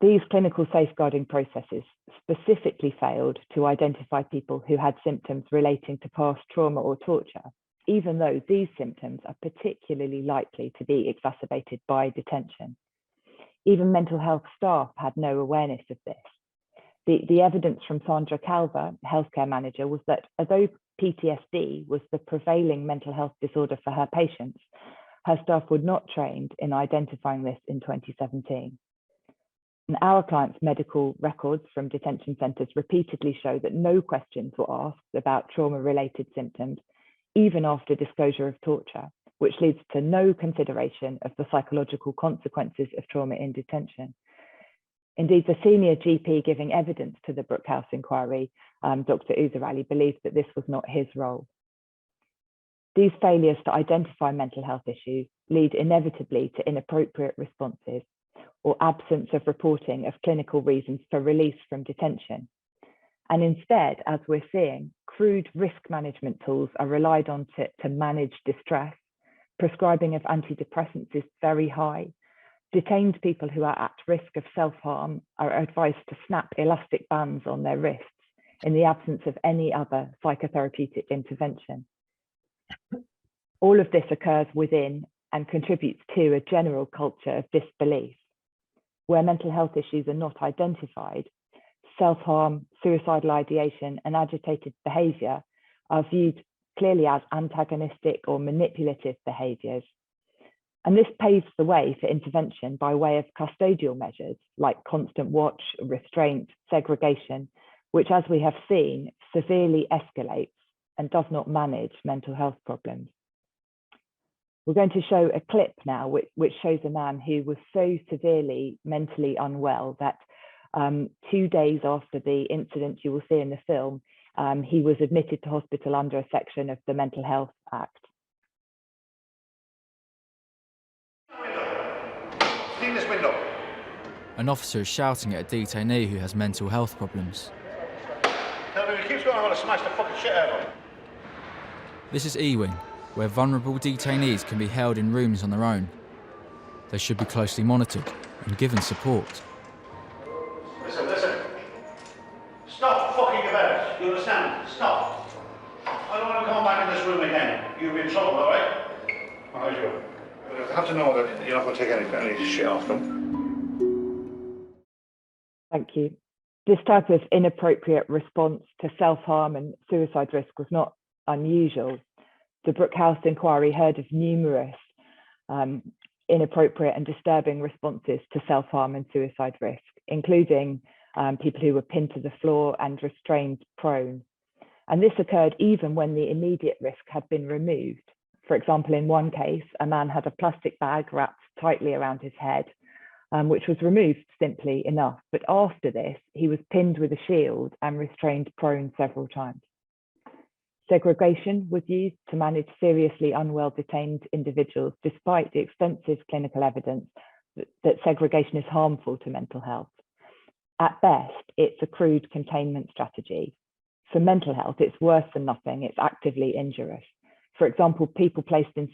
These clinical safeguarding processes specifically failed to identify people who had symptoms relating to past trauma or torture, even though these symptoms are particularly likely to be exacerbated by detention. Even mental health staff had no awareness of this. The evidence from Sandra Calver, healthcare manager, was that although PTSD was the prevailing mental health disorder for her patients, her staff were not trained in identifying this in 2017. And our clients' medical records from detention centres repeatedly show that no questions were asked about trauma-related symptoms, even after disclosure of torture, which leads to no consideration of the psychological consequences of trauma in detention. Indeed, the senior GP giving evidence to the Brook House inquiry, Dr. Uzer Ali, believed that this was not his role. These failures to identify mental health issues lead inevitably to inappropriate responses or absence of reporting of clinical reasons for release from detention. And instead, as we're seeing, crude risk management tools are relied on to manage distress. Prescribing of antidepressants is very high. Detained people who are at risk of self-harm are advised to snap elastic bands on their wrists in the absence of any other psychotherapeutic intervention. All of this occurs within and contributes to a general culture of disbelief. Where mental health issues are not identified, self-harm, suicidal ideation, and agitated behaviour are viewed clearly as antagonistic or manipulative behaviours. And this paves the way for intervention by way of custodial measures like constant watch, restraint, segregation, which, as we have seen, severely escalates and does not manage mental health problems. We're going to show a clip now which shows a man who was so severely mentally unwell that 2 days after the incident you will see in the film, he was admitted to hospital under a section of the Mental Health Act. Clean this window. An officer is shouting at a detainee who has mental health problems. Tell me, if he keeps going, I'm going to smash the fucking shit out of him. This is E-Wing, where vulnerable detainees can be held in rooms on their own. They should be closely monitored and given support. Listen. Stop fucking about. You understand? Stop. I don't want to come back in this room again. You'll be in trouble, all right? All right, you. But I have to know that you're not going to take any shit off them. Thank you. This type of inappropriate response to self-harm and suicide risk was not unusual. The Brook House inquiry heard of numerous inappropriate and disturbing responses to self-harm and suicide risk, including people who were pinned to the floor and restrained prone. And this occurred even when the immediate risk had been removed. For example, in one case, a man had a plastic bag wrapped tightly around his head, which was removed simply enough. But after this, he was pinned with a shield and restrained prone several times. Segregation was used to manage seriously unwell detained individuals, despite the extensive clinical evidence that segregation is harmful to mental health. At best, it's a crude containment strategy. For mental health, it's worse than nothing. It's actively injurious. For example, people placed in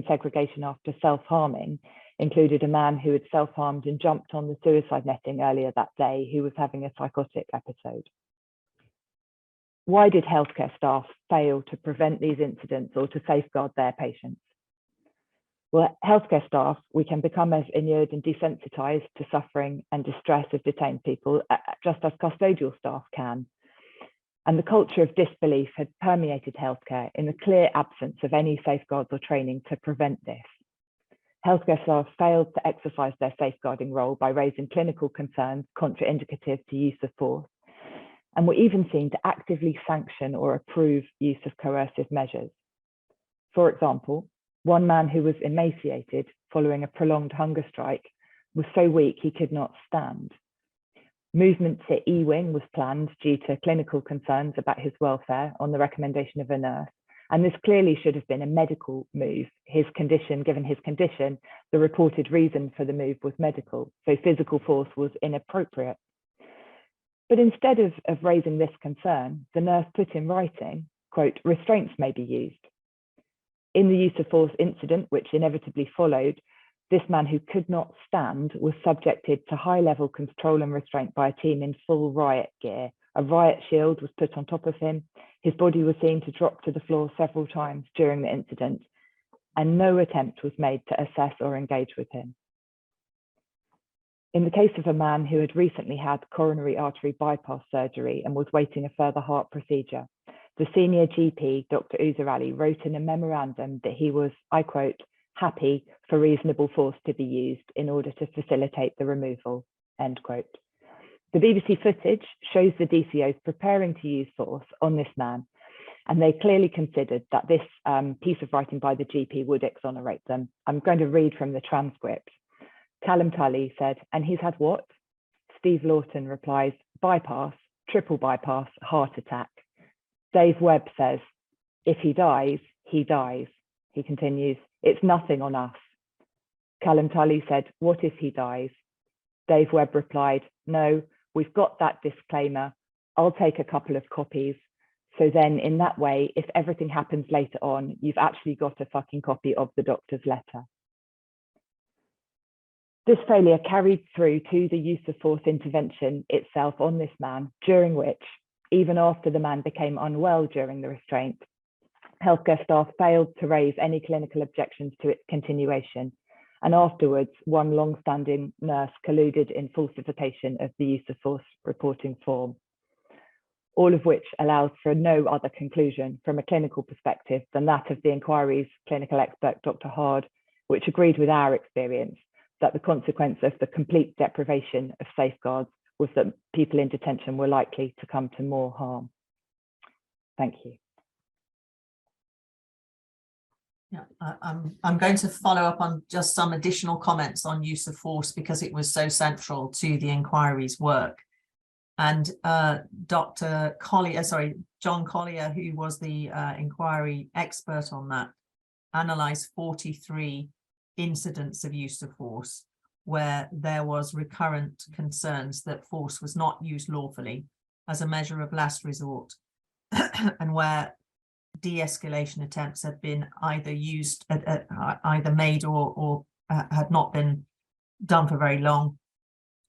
segregation after self-harming included a man who had self-harmed and jumped on the suicide netting earlier that day, who was having a psychotic episode. Why did healthcare staff fail to prevent these incidents or to safeguard their patients? Well, healthcare staff, we can become as inured and desensitised to suffering and distress of detained people, just as custodial staff can. And the culture of disbelief had permeated healthcare in the clear absence of any safeguards or training to prevent this. Healthcare staff failed to exercise their safeguarding role by raising clinical concerns contraindicative to use of force, and were even seen to actively sanction or approve use of coercive measures. For example, one man who was emaciated following a prolonged hunger strike was so weak he could not stand. Movement to E-Wing was planned due to clinical concerns about his welfare on the recommendation of a nurse, and this clearly should have been a medical move. Given his condition, the reported reason for the move was medical, so physical force was inappropriate. But instead of raising this concern, the nurse put in writing, quote, restraints may be used. In the use of force incident, which inevitably followed, this man who could not stand was subjected to high-level control and restraint by a team in full riot gear. A riot shield was put on top of him. His body was seen to drop to the floor several times during the incident, and no attempt was made to assess or engage with him. In the case of a man who had recently had coronary artery bypass surgery and was waiting a further heart procedure, the senior GP, Dr. Uzerali, wrote in a memorandum that he was, I quote, happy for reasonable force to be used in order to facilitate the removal, end quote. The BBC footage shows the DCOs preparing to use force on this man, and they clearly considered that this piece of writing by the GP would exonerate them. I'm going to read from the transcript. Callum Tulley said, and he's had what? Steve Lawton replies, bypass, triple bypass, heart attack. Dave Webb says, if he dies, he dies. He continues, it's nothing on us. Callum Tulley said, what if he dies? Dave Webb replied, no, we've got that disclaimer. I'll take a couple of copies. So then in that way, if everything happens later on, you've actually got a fucking copy of the doctor's letter. This failure carried through to the use of force intervention itself on this man, during which, even after the man became unwell during the restraint, healthcare staff failed to raise any clinical objections to its continuation. And afterwards, one long-standing nurse colluded in falsification of the use of force reporting form. All of which allows for no other conclusion from a clinical perspective than that of the inquiry's clinical expert, Dr. Hard, which agreed with our experience that the consequence of the complete deprivation of safeguards was that people in detention were likely to come to more harm. Thank you. Yeah, I'm going to follow up on just some additional comments on use of force because it was so central to the inquiry's work. And John Collier, who was the inquiry expert on that, analysed 43 incidents of use of force where there was recurrent concerns that force was not used lawfully as a measure of last resort and where de-escalation attempts had been either used, either made or had not been done for very long.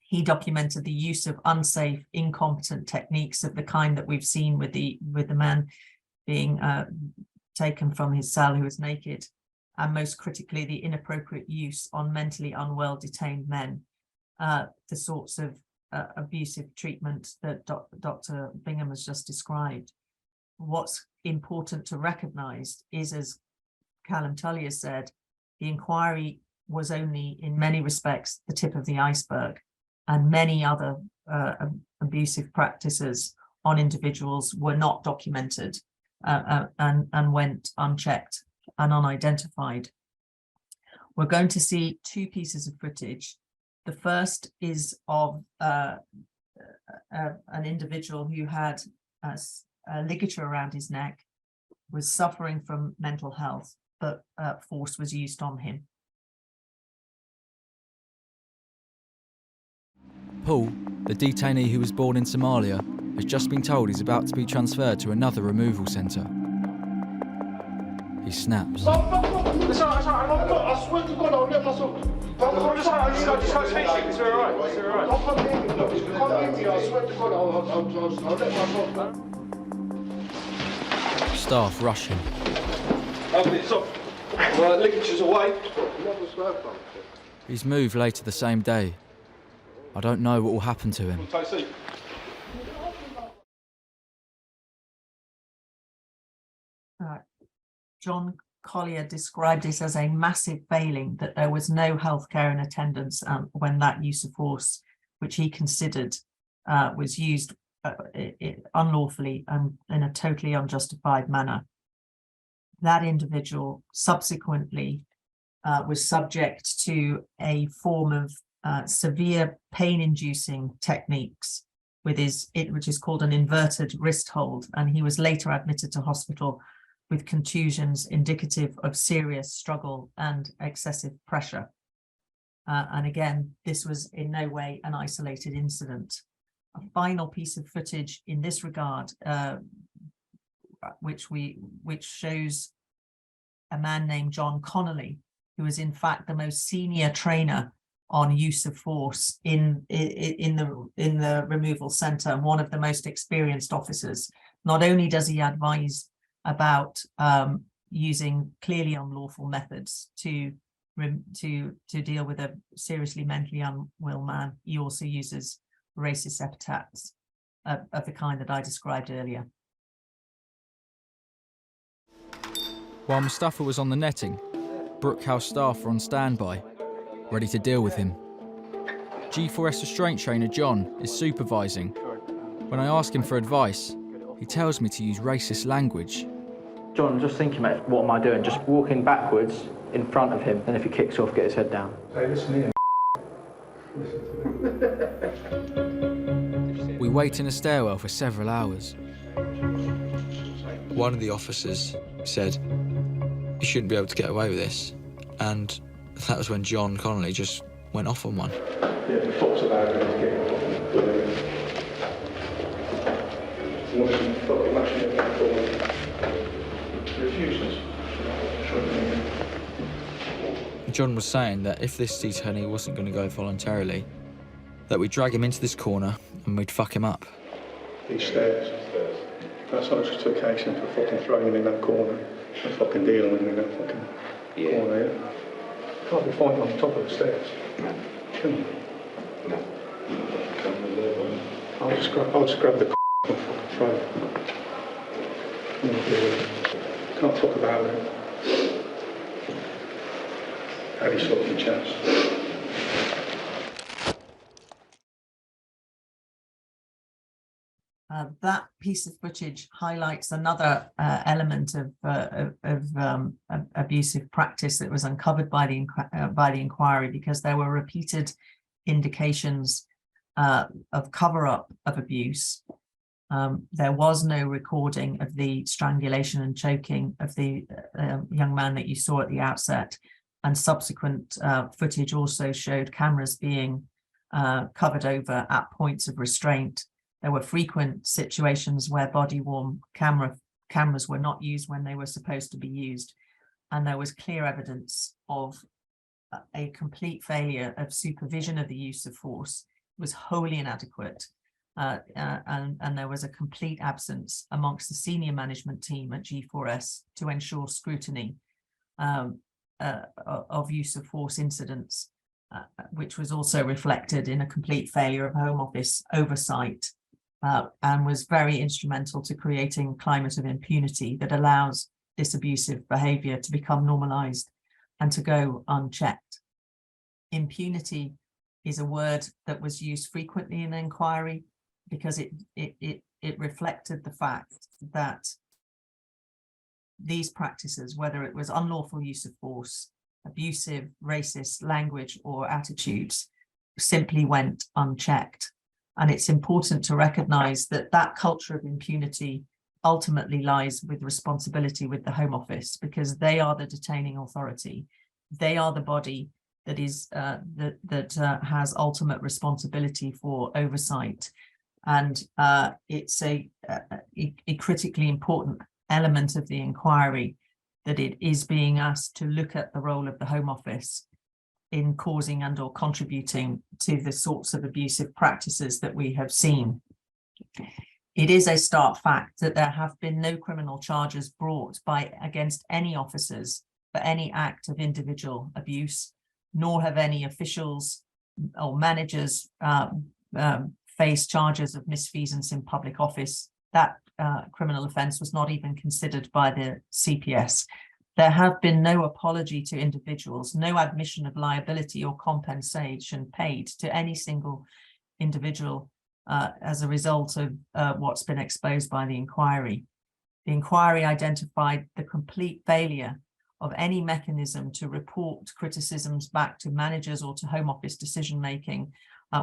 He documented the use of unsafe, incompetent techniques of the kind that we've seen with the man being taken from his cell who was naked, and most critically, the inappropriate use on mentally unwell detained men, the sorts of abusive treatment that Dr. Bingham has just described. What's important to recognise is, as Callum Tulley has said, the inquiry was only in many respects the tip of the iceberg, and many other abusive practices on individuals were not documented and went unchecked and unidentified. We're going to see two pieces of footage. The first is of an individual who had a ligature around his neck, was suffering from mental health, but force was used on him. Paul, the detainee who was born in Somalia, has just been told he's about to be transferred to another removal centre. He snaps. It's alright, I swear to God, I'll let myself. I'm just speaking, it's alright, it's alright. Don't come near me, look, if you come near me, I swear to God, I'll let myself. Staff rush him. It's off. Well, ligature's away. He's moved later the same day. I don't know what will happen to him. John Collier described it as a massive failing that there was no healthcare in attendance when that use of force, which he considered was used unlawfully and in a totally unjustified manner. That individual subsequently was subject to a form of severe pain-inducing techniques with which is called an inverted wrist hold, and he was later admitted to hospital with contusions indicative of serious struggle and excessive pressure. And again, this was in no way an isolated incident. A final piece of footage in this regard, which shows a man named John Connolly, who is in fact the most senior trainer on use of force in the removal centre, and one of the most experienced officers. Not only does he advise about using clearly unlawful methods to deal with a seriously mentally unwell man, he also uses racist epithets of the kind that I described earlier. While Mustafa was on the netting, Brook House staff were on standby, ready to deal with him. G4S restraint trainer John is supervising. When I ask him for advice, he tells me to use racist language. John, just thinking about what am I doing? Just walking backwards in front of him, and if he kicks off, get his head down. Hey, listen here. We wait in a stairwell for several hours. One of the officers said, you shouldn't be able to get away with this. And that was when John Connolly just went off on one. Yeah, the thoughts about it is getting fucking mashing it back forward. Refuses. John was saying that if this detainee wasn't going to go voluntarily, that we'd drag him into this corner and we'd fuck him up. These stairs. That's not just occasion for fucking throwing him in that corner and fucking dealing with him in that fucking corner, yeah? Can't be fighting on the top of the stairs. Can you? No. I'll just grab the and fucking throw it. Can't talk about it. Have his fucking chance. That piece of footage highlights another element of abusive practice that was uncovered by the inquiry, because there were repeated indications of cover-up of abuse. There was no recording of the strangulation and choking of the young man that you saw at the outset, and subsequent footage also showed cameras being covered over at points of restraint. There were frequent situations where body-worn cameras were not used when they were supposed to be used, and there was clear evidence of a complete failure of supervision of the use of force. It was wholly inadequate, and there was a complete absence amongst the senior management team at G4S to ensure scrutiny of use of force incidents, which was also reflected in a complete failure of Home Office oversight. And was very instrumental to creating a climate of impunity that allows this abusive behaviour to become normalised and to go unchecked. Impunity is a word that was used frequently in the inquiry because it reflected the fact that these practices, whether it was unlawful use of force, abusive, racist language or attitudes, simply went unchecked. And it's important to recognise that that culture of impunity ultimately lies with responsibility with the Home Office, because they are the detaining authority. They are the body that is has ultimate responsibility for oversight. And it's a critically important element of the inquiry that it is being asked to look at the role of the Home Office in causing and or contributing to the sorts of abusive practices that we have seen. It is a stark fact that there have been no criminal charges brought against any officers for any act of individual abuse, nor have any officials or managers faced charges of misfeasance in public office. That criminal offence was not even considered by the CPS. There have been no apology to individuals, no admission of liability or compensation paid to any single individual as a result of what's been exposed by the inquiry. The inquiry identified the complete failure of any mechanism to report criticisms back to managers or to Home Office decision-making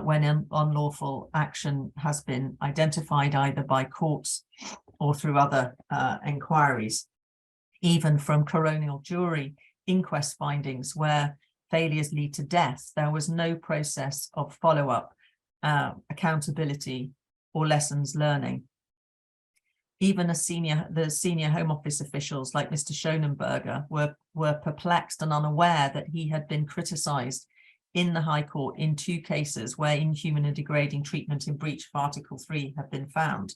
when unlawful action has been identified either by courts or through other inquiries. Even from coronial jury inquest findings where failures lead to death, there was no process of follow-up, accountability or lessons learning. Even the senior Home Office officials like Mr. Schonenberger were perplexed and unaware that he had been criticised in the High Court in 2 cases where inhuman and degrading treatment in breach of Article 3 have been found.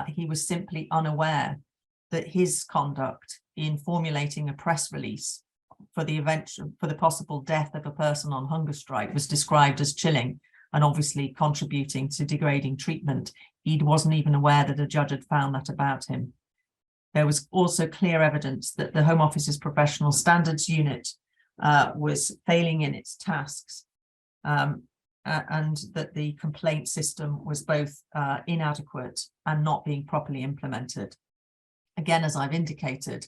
He was simply unaware that his conduct in formulating a press release for the possible death of a person on hunger strike was described as chilling and obviously contributing to degrading treatment. He wasn't even aware that a judge had found that about him. There was also clear evidence that the Home Office's professional standards unit was failing in its tasks, and that the complaint system was both inadequate and not being properly implemented. Again, as I've indicated,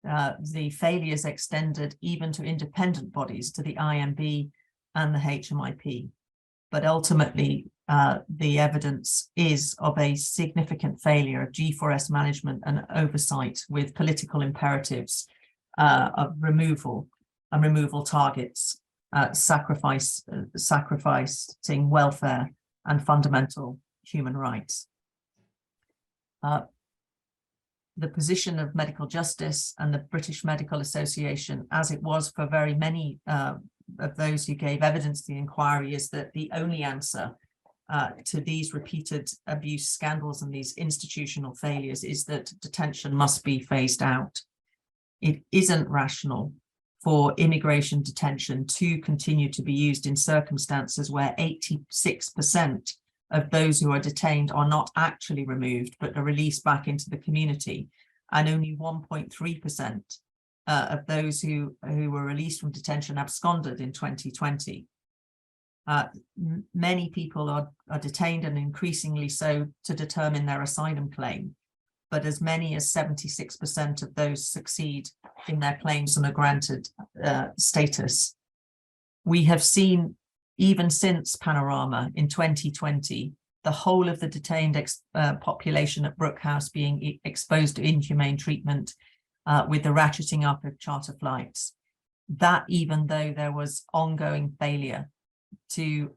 the failures extended even to independent bodies, to the IMB and the HMIP. But ultimately, the evidence is of a significant failure of G4S management and oversight with political imperatives of removal and removal targets, sacrificing welfare and fundamental human rights. The position of medical justice and the British Medical Association, as it was for very many of those who gave evidence to the inquiry, is that the only answer to these repeated abuse scandals and these institutional failures is that detention must be phased out. It isn't rational for immigration detention to continue to be used in circumstances where 86% of those who are detained are not actually removed, but are released back into the community, and only 1.3% of those who were released from detention absconded in 2020. Many people are detained, and increasingly so, to determine their asylum claim, but as many as 76% of those succeed in their claims and are granted status. We have seen, even since Panorama in 2020, the whole of the detained population at Brook House being exposed to inhumane treatment with the ratcheting up of charter flights. That, even though there was ongoing failure of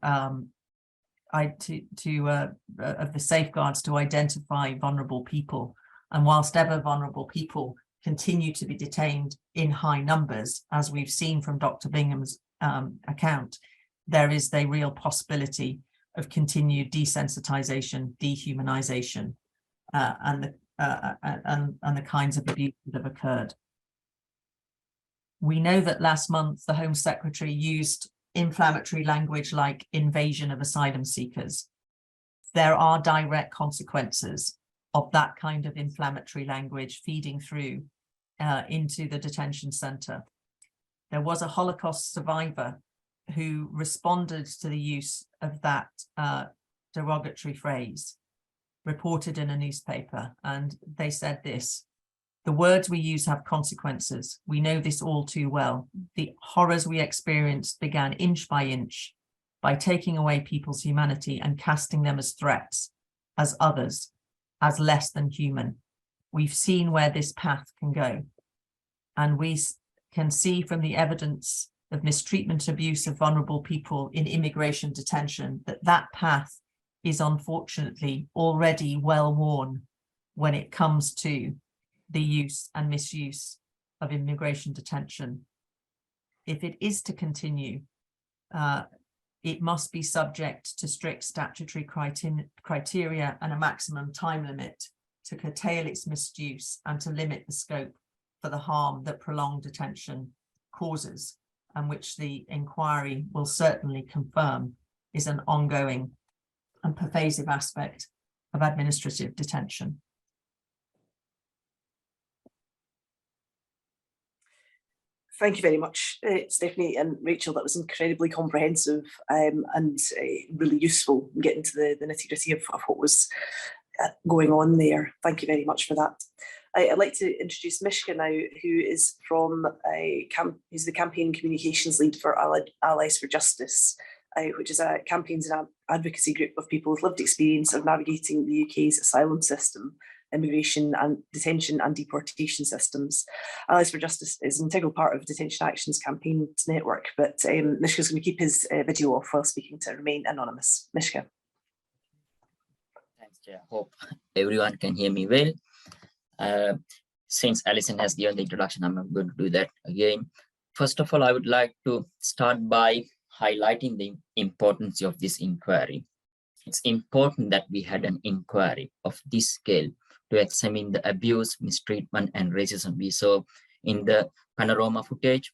the safeguards to identify vulnerable people, and whilst ever vulnerable people continue to be detained in high numbers, as we've seen from Dr. Bingham's account, there is the real possibility of continued desensitization, dehumanization, and the kinds of abuse that have occurred. We know that last month the Home Secretary used inflammatory language like invasion of asylum seekers. There are direct consequences of that kind of inflammatory language feeding through into the detention centre. There was a Holocaust survivor who responded to the use of that derogatory phrase, reported in a newspaper, and they said this: "The words we use have consequences. We know this all too well. The horrors we experienced began inch by inch, by taking away people's humanity and casting them as threats, as others, as less than human. We've seen where this path can go. And we can see from the evidence of mistreatment, abuse of vulnerable people in immigration detention that that path is unfortunately already well worn when it comes to the use and misuse of immigration detention. If it is to continue, it must be subject to strict statutory criteria and a maximum time limit to curtail its misuse and to limit the scope for the harm that prolonged detention causes, and which the inquiry will certainly confirm is an ongoing and pervasive aspect of administrative detention." Thank you very much, Stephanie and Rachel. That was incredibly comprehensive and really useful in getting to the nitty-gritty of what was going on there. Thank you very much for that. I'd like to introduce Mishka now, who is from he's the campaign communications lead for Allies for Justice, which is a campaigns and advocacy group of people with lived experience of navigating the UK's asylum system, immigration and detention and deportation systems. Allies for Justice is an integral part of Detention Action's campaigns network, but Mishka's going to keep his video off while speaking to remain anonymous. Mishka. Thanks, Chair. Hope everyone can hear me well. Since Alison has given the introduction, I'm not going to do that again. First of all, I would like to start by highlighting the importance of this inquiry. It's important that we had an inquiry of this scale to examine the abuse, mistreatment, and racism we saw in the Panorama footage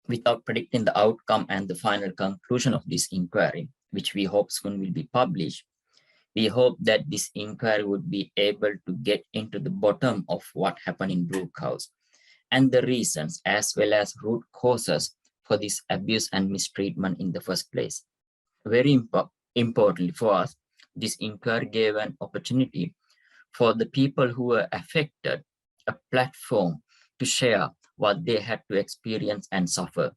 without predicting the outcome and the final conclusion of this inquiry, which we hope soon will be published. We hope that this inquiry would be able to get into the bottom of what happened in Brook House and the reasons as well as root causes for this abuse and mistreatment in the first place. Very importantly for us, this inquiry gave an opportunity for the people who were affected a platform to share what they had to experience and suffer.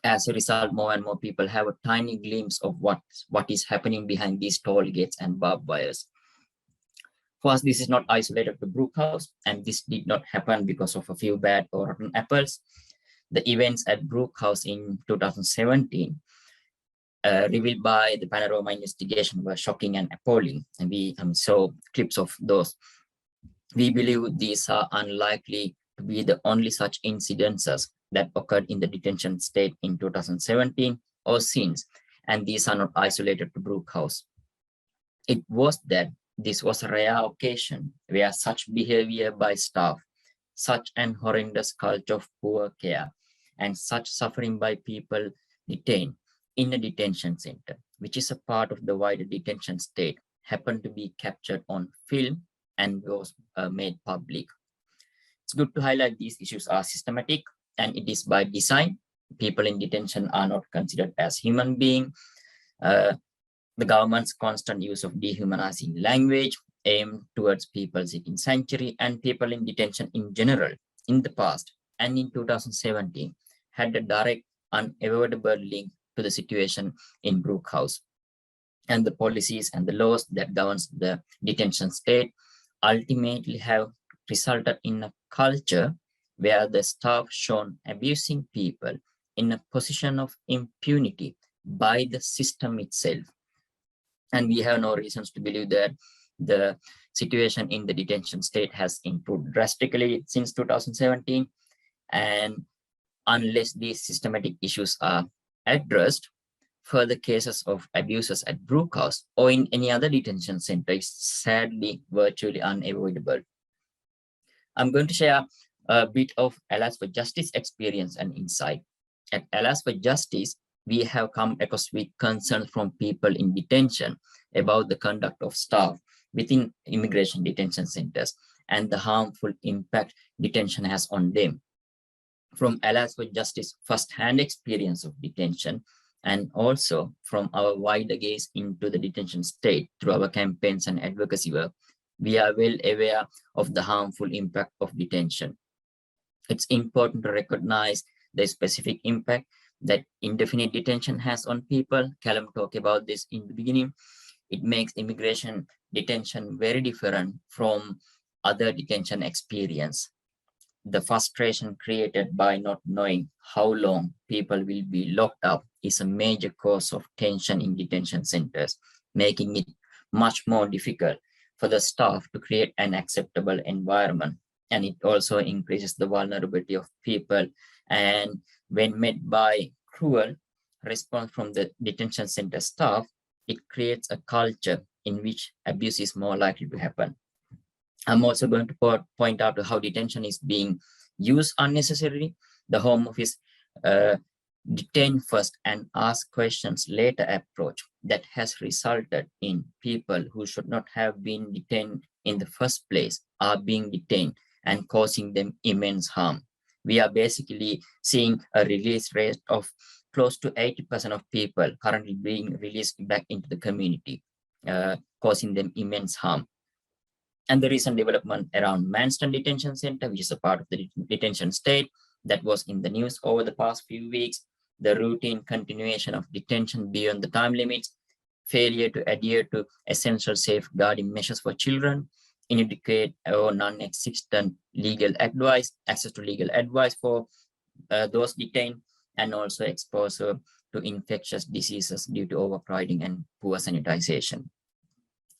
As a result, more and more people have a tiny glimpse of what is happening behind these toll gates and barbed wires. For us, this is not isolated to Brook House, and this did not happen because of a few bad or rotten apples. The events at Brook House in 2017 revealed by the Panorama investigation were shocking and appalling, and we saw clips of those. We believe these are unlikely to be the only such incidences that occurred in the detention state in 2017 or since, and these are not isolated to Brook House. It was that this was a rare occasion where such behavior by staff, such an horrendous culture of poor care, and such suffering by people detained in a detention center, which is a part of the wider detention state, happened to be captured on film and was made public. It's good to highlight these issues are systematic, and it is by design. People in detention are not considered as human beings. The government's constant use of dehumanizing language aimed towards people seeking sanctuary and people in detention in general in the past and in 2017 had a direct, unavoidable link to the situation in Brook House. And the policies and the laws that governs the detention state ultimately have resulted in a culture where the staff shown abusing people in a position of impunity by the system itself. And we have no reasons to believe that the situation in the detention state has improved drastically since 2017. And unless these systematic issues are addressed, further cases of abuses at Brook House or in any other detention center is sadly virtually unavoidable. I'm going to share a bit of Allies for Justice experience and insight. At Allies for Justice, we have come across with concerns from people in detention about the conduct of staff within immigration detention centers and the harmful impact detention has on them. From Allies for Justice first-hand experience of detention, and also from our wider gaze into the detention state through our campaigns and advocacy work, we are well aware of the harmful impact of detention. It's important to recognize the specific impact that indefinite detention has on people. Callum talked about this in the beginning. It makes immigration detention very different from other detention experience. The frustration created by not knowing how long people will be locked up is a major cause of tension in detention centers, making it much more difficult for the staff to create an acceptable environment. And it also increases the vulnerability of people. And when met by cruel response from the detention center staff, it creates a culture in which abuse is more likely to happen. I'm also going to point out how detention is being used unnecessarily. The Home Office detain first and ask questions later approach that has resulted in people who should not have been detained in the first place are being detained and causing them immense harm. We are basically seeing a release rate of close to 80% of people currently being released back into the community, causing them immense harm. And the recent development around Manston Detention Center, which is a part of the detention state that was in the news over the past few weeks, the routine continuation of detention beyond the time limits, failure to adhere to essential safeguarding measures for children, inadequate or non-existent legal advice, access to legal advice for those detained, and also exposure to infectious diseases due to overcrowding and poor sanitization.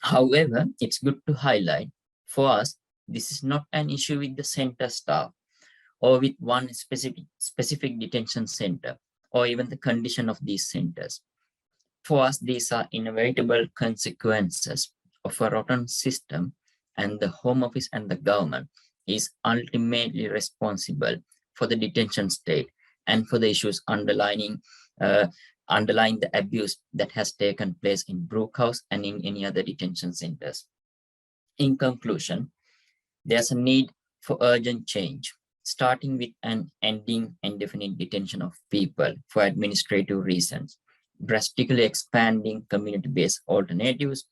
However, it's good to highlight, for us, this is not an issue with the center staff or with one specific detention center or even the condition of these centers. For us, these are inevitable consequences of a rotten system, and the Home Office and the government is ultimately responsible for the detention state and for the issues underlying the abuse that has taken place in Brook House and in any other detention centers. In conclusion, there's a need for urgent change, starting with an ending indefinite detention of people for administrative reasons, drastically expanding community-based alternatives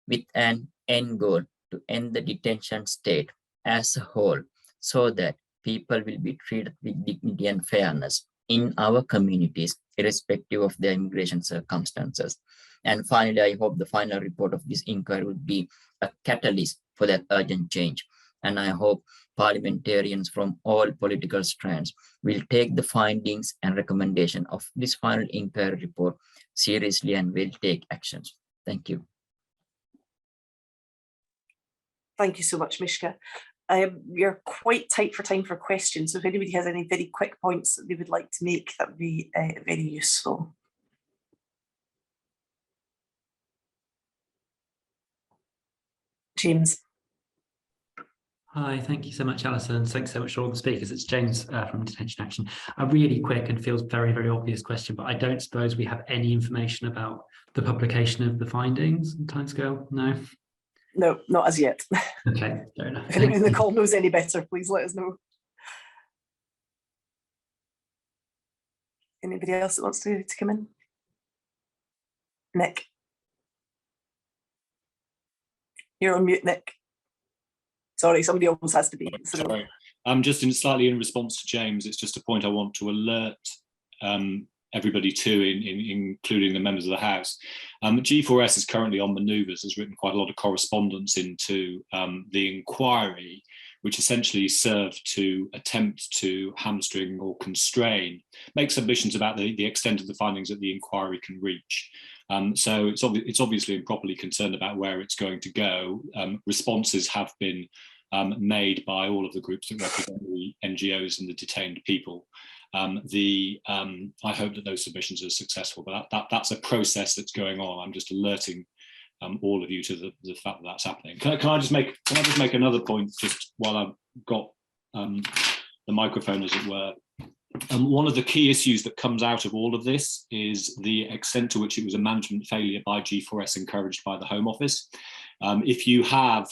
with an end goal to end the detention state as a whole, so that people will be treated with dignity and fairness in our communities, irrespective of their immigration circumstances. And finally, I hope the final report of this inquiry will be a catalyst for that urgent change. And I hope parliamentarians from all political strands will take the findings and recommendation of this final inquiry report seriously and will take actions. Thank you. Thank you so much, Mishka. We're quite tight for time for questions, so if anybody has any very quick points that they would like to make, that would be very useful. James. Hi, thank you so much, Alison. Thanks so much to all the speakers. It's James from Detention Action. A really quick and feels very, very obvious question, but I don't suppose we have any information about the publication of the findings and timescale? No? No, not as yet. Okay, fair enough. If anybody in the call knows any better, please let us know. Anybody else that wants to come in? Nick. You're on mute, Nick. Sorry, somebody almost has to be. Sorry. Just slightly in response to James, it's just a point I want to alert everybody to, including the members of the House. G4S is currently on manoeuvres, has written quite a lot of correspondence into the inquiry, which essentially served to attempt to hamstring or constrain, make submissions about the extent of the findings that the inquiry can reach. So it's obviously improperly concerned about where it's going to go. Responses have been made by all of the groups that represent the NGOs and the detained people. I hope that those submissions are successful, but that's a process that's going on. I'm just alerting all of you to the fact that that's happening. Can I just make another point just while I've got the microphone, as it were? One of the key issues that comes out of all of this is the extent to which it was a management failure by G4S encouraged by the Home Office. If you have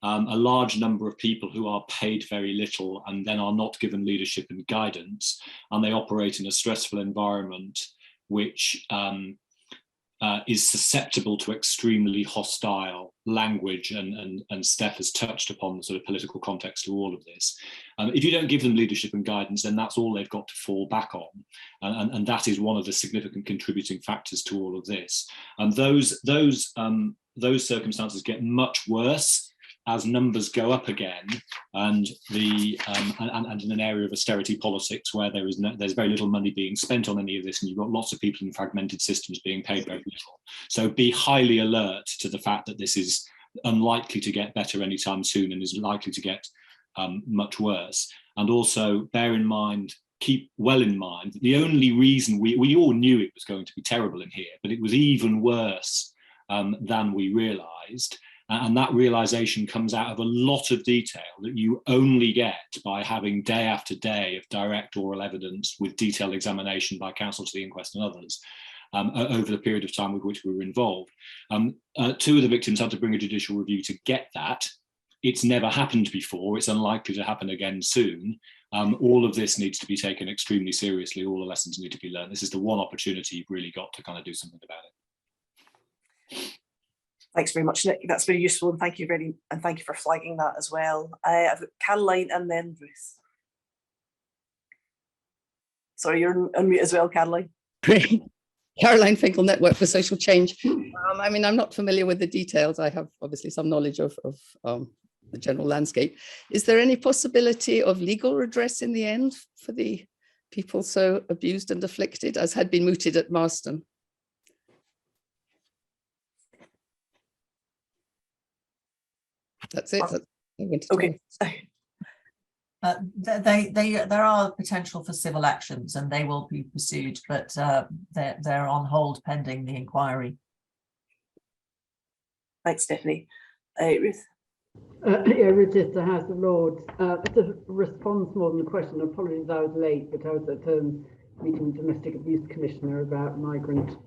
a large number of people who are paid very little and then are not given leadership and guidance, and they operate in a stressful environment which is susceptible to extremely hostile language, and Steph has touched upon the sort of political context to all of this. If you don't give them leadership and guidance, then that's all they've got to fall back on, and that is one of the significant contributing factors to all of this. And those circumstances get much worse as numbers go up again, and and in an area of austerity politics where there's very little money being spent on any of this, and you've got lots of people in fragmented systems being paid very little. So be highly alert to the fact that this is unlikely to get better anytime soon, and is likely to get much worse. And also bear in mind, keep well in mind, that the only reason we all knew it was going to be terrible in here, but it was even worse than we realised. And that realization comes out of a lot of detail that you only get by having day after day of direct oral evidence with detailed examination by counsel to the inquest and others over the period of time with which we were involved. Two of the victims had to bring a judicial review to get that. It's never happened before. It's unlikely to happen again soon. All of this needs to be taken extremely seriously. All the lessons need to be learned. This is the one opportunity you've really got to kind of do something about it. Thanks very much, Nick. That's very useful, and thank you for flagging that as well. I've got Caroline and then Ruth. Sorry, you're on mute as well, Caroline. Great. Caroline Finkel, Network for Social Change. I mean, I'm not familiar with the details. I have obviously some knowledge of the general landscape. Is there any possibility of legal redress in the end for the people so abused and afflicted, as had been mooted at Manston? That's it. Okay. There are potential for civil actions, and they will be pursued, but they're on hold pending the inquiry. Thanks, Stephanie. Ruth. Yeah, Ruth, the House of Lords. It's a response more than a question. Apologies, I was late, but I was at a meeting with the Domestic Abuse Commissioner about migrant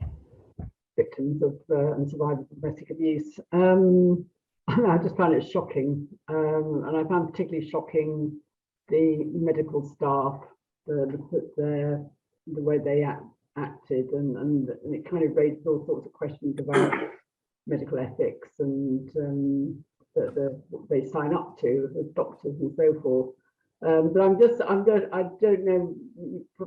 victims of and survivors of domestic abuse. I just found it shocking, and I found particularly shocking the medical staff, the way they acted, and it kind of raised all sorts of questions about medical ethics and what they sign up to as doctors and so forth. But I don't know.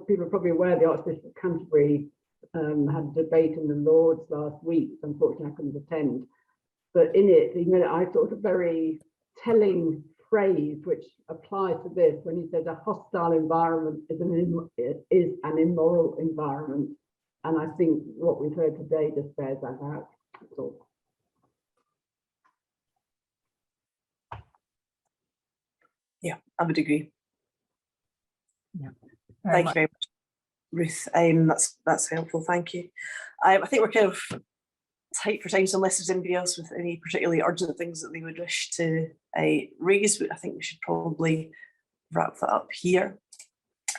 People are probably aware the Archbishop of Canterbury had a debate in the Lords last week. Unfortunately, I couldn't attend. But in it, I thought a very telling phrase which applies to this when he said a hostile environment is an immoral environment. And I think what we've heard today just bears that out. That's all. Yeah, I would agree. Yeah. Thank you very much, Ruth. That's helpful. Thank you. I think we're kind of tight for time, so unless there's anybody else with any particularly urgent things that they would wish to raise, I think we should probably wrap that up here.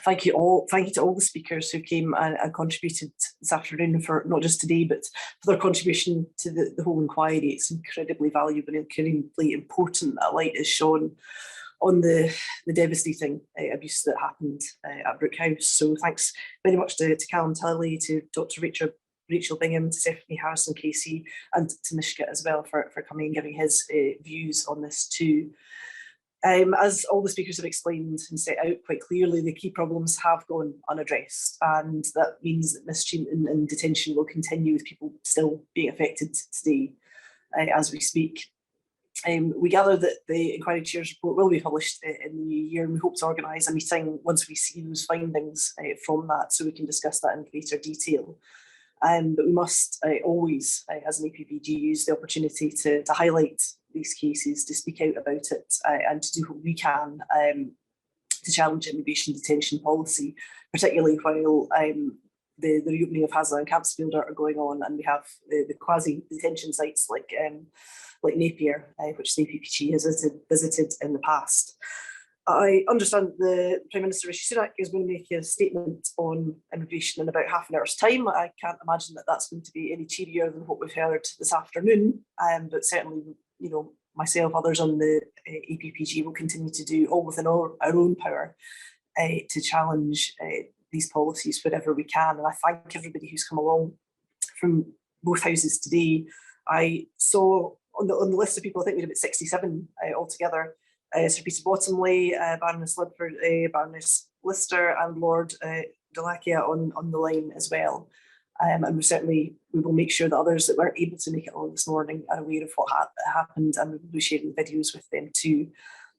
Thank you all. Thank you to all the speakers who came and contributed this afternoon, for not just today, but for their contribution to the whole inquiry. It's incredibly valuable and incredibly important that a light is shone on the devastating abuse that happened at Brook House. So thanks very much to Callum Tulley, to Dr. Rachel Bingham, to Stephanie Harrison-Casey, and to Mishka as well for coming and giving his views on this too. As all the speakers have explained and set out quite clearly, the key problems have gone unaddressed, and that means that mistreatment and detention will continue, with people still being affected today as we speak. We gather that the Inquiry Chair's report will be published in the new year, and we hope to organise a meeting once we see those findings from that, so we can discuss that in greater detail. But we must always, as an APPG, use the opportunity to highlight these cases, to speak out about it, and to do what we can to challenge immigration detention policy, particularly while the reopening of Haslar and Campsfield are going on, and we have the quasi-detention sites like Napier, which the APPG has visited in the past. I understand the Prime Minister Rishi Sunak is going to make a statement on immigration in about half an hour's time. I can't imagine that that's going to be any cheerier than what we've heard this afternoon, but certainly, myself, others on the APPG will continue to do all within our own power to challenge these policies wherever we can. And I thank everybody who's come along from both houses today. I saw on the list of people, I think we had about 67 altogether. Sir Peter Bottomley, Baroness Ludford, Baroness Lister, and Lord Delakia on the line as well. And we will make sure that others that weren't able to make it along this morning are aware of what happened, and we will be sharing videos with them too.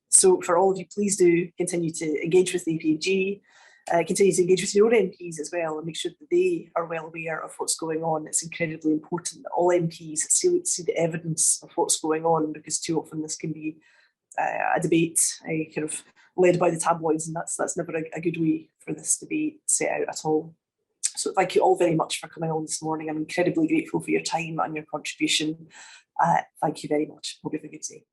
So for all of you, please do continue to engage with the APPG, continue to engage with your own MPs as well, and make sure that they are well aware of what's going on. It's incredibly important that all MPs see the evidence of what's going on, because too often this can be a debate kind of led by the tabloids, and that's never a good way for this to be set out at all. So thank you all very much for coming on this morning. I'm incredibly grateful for your time and your contribution. Thank you very much. Hope you have a good day.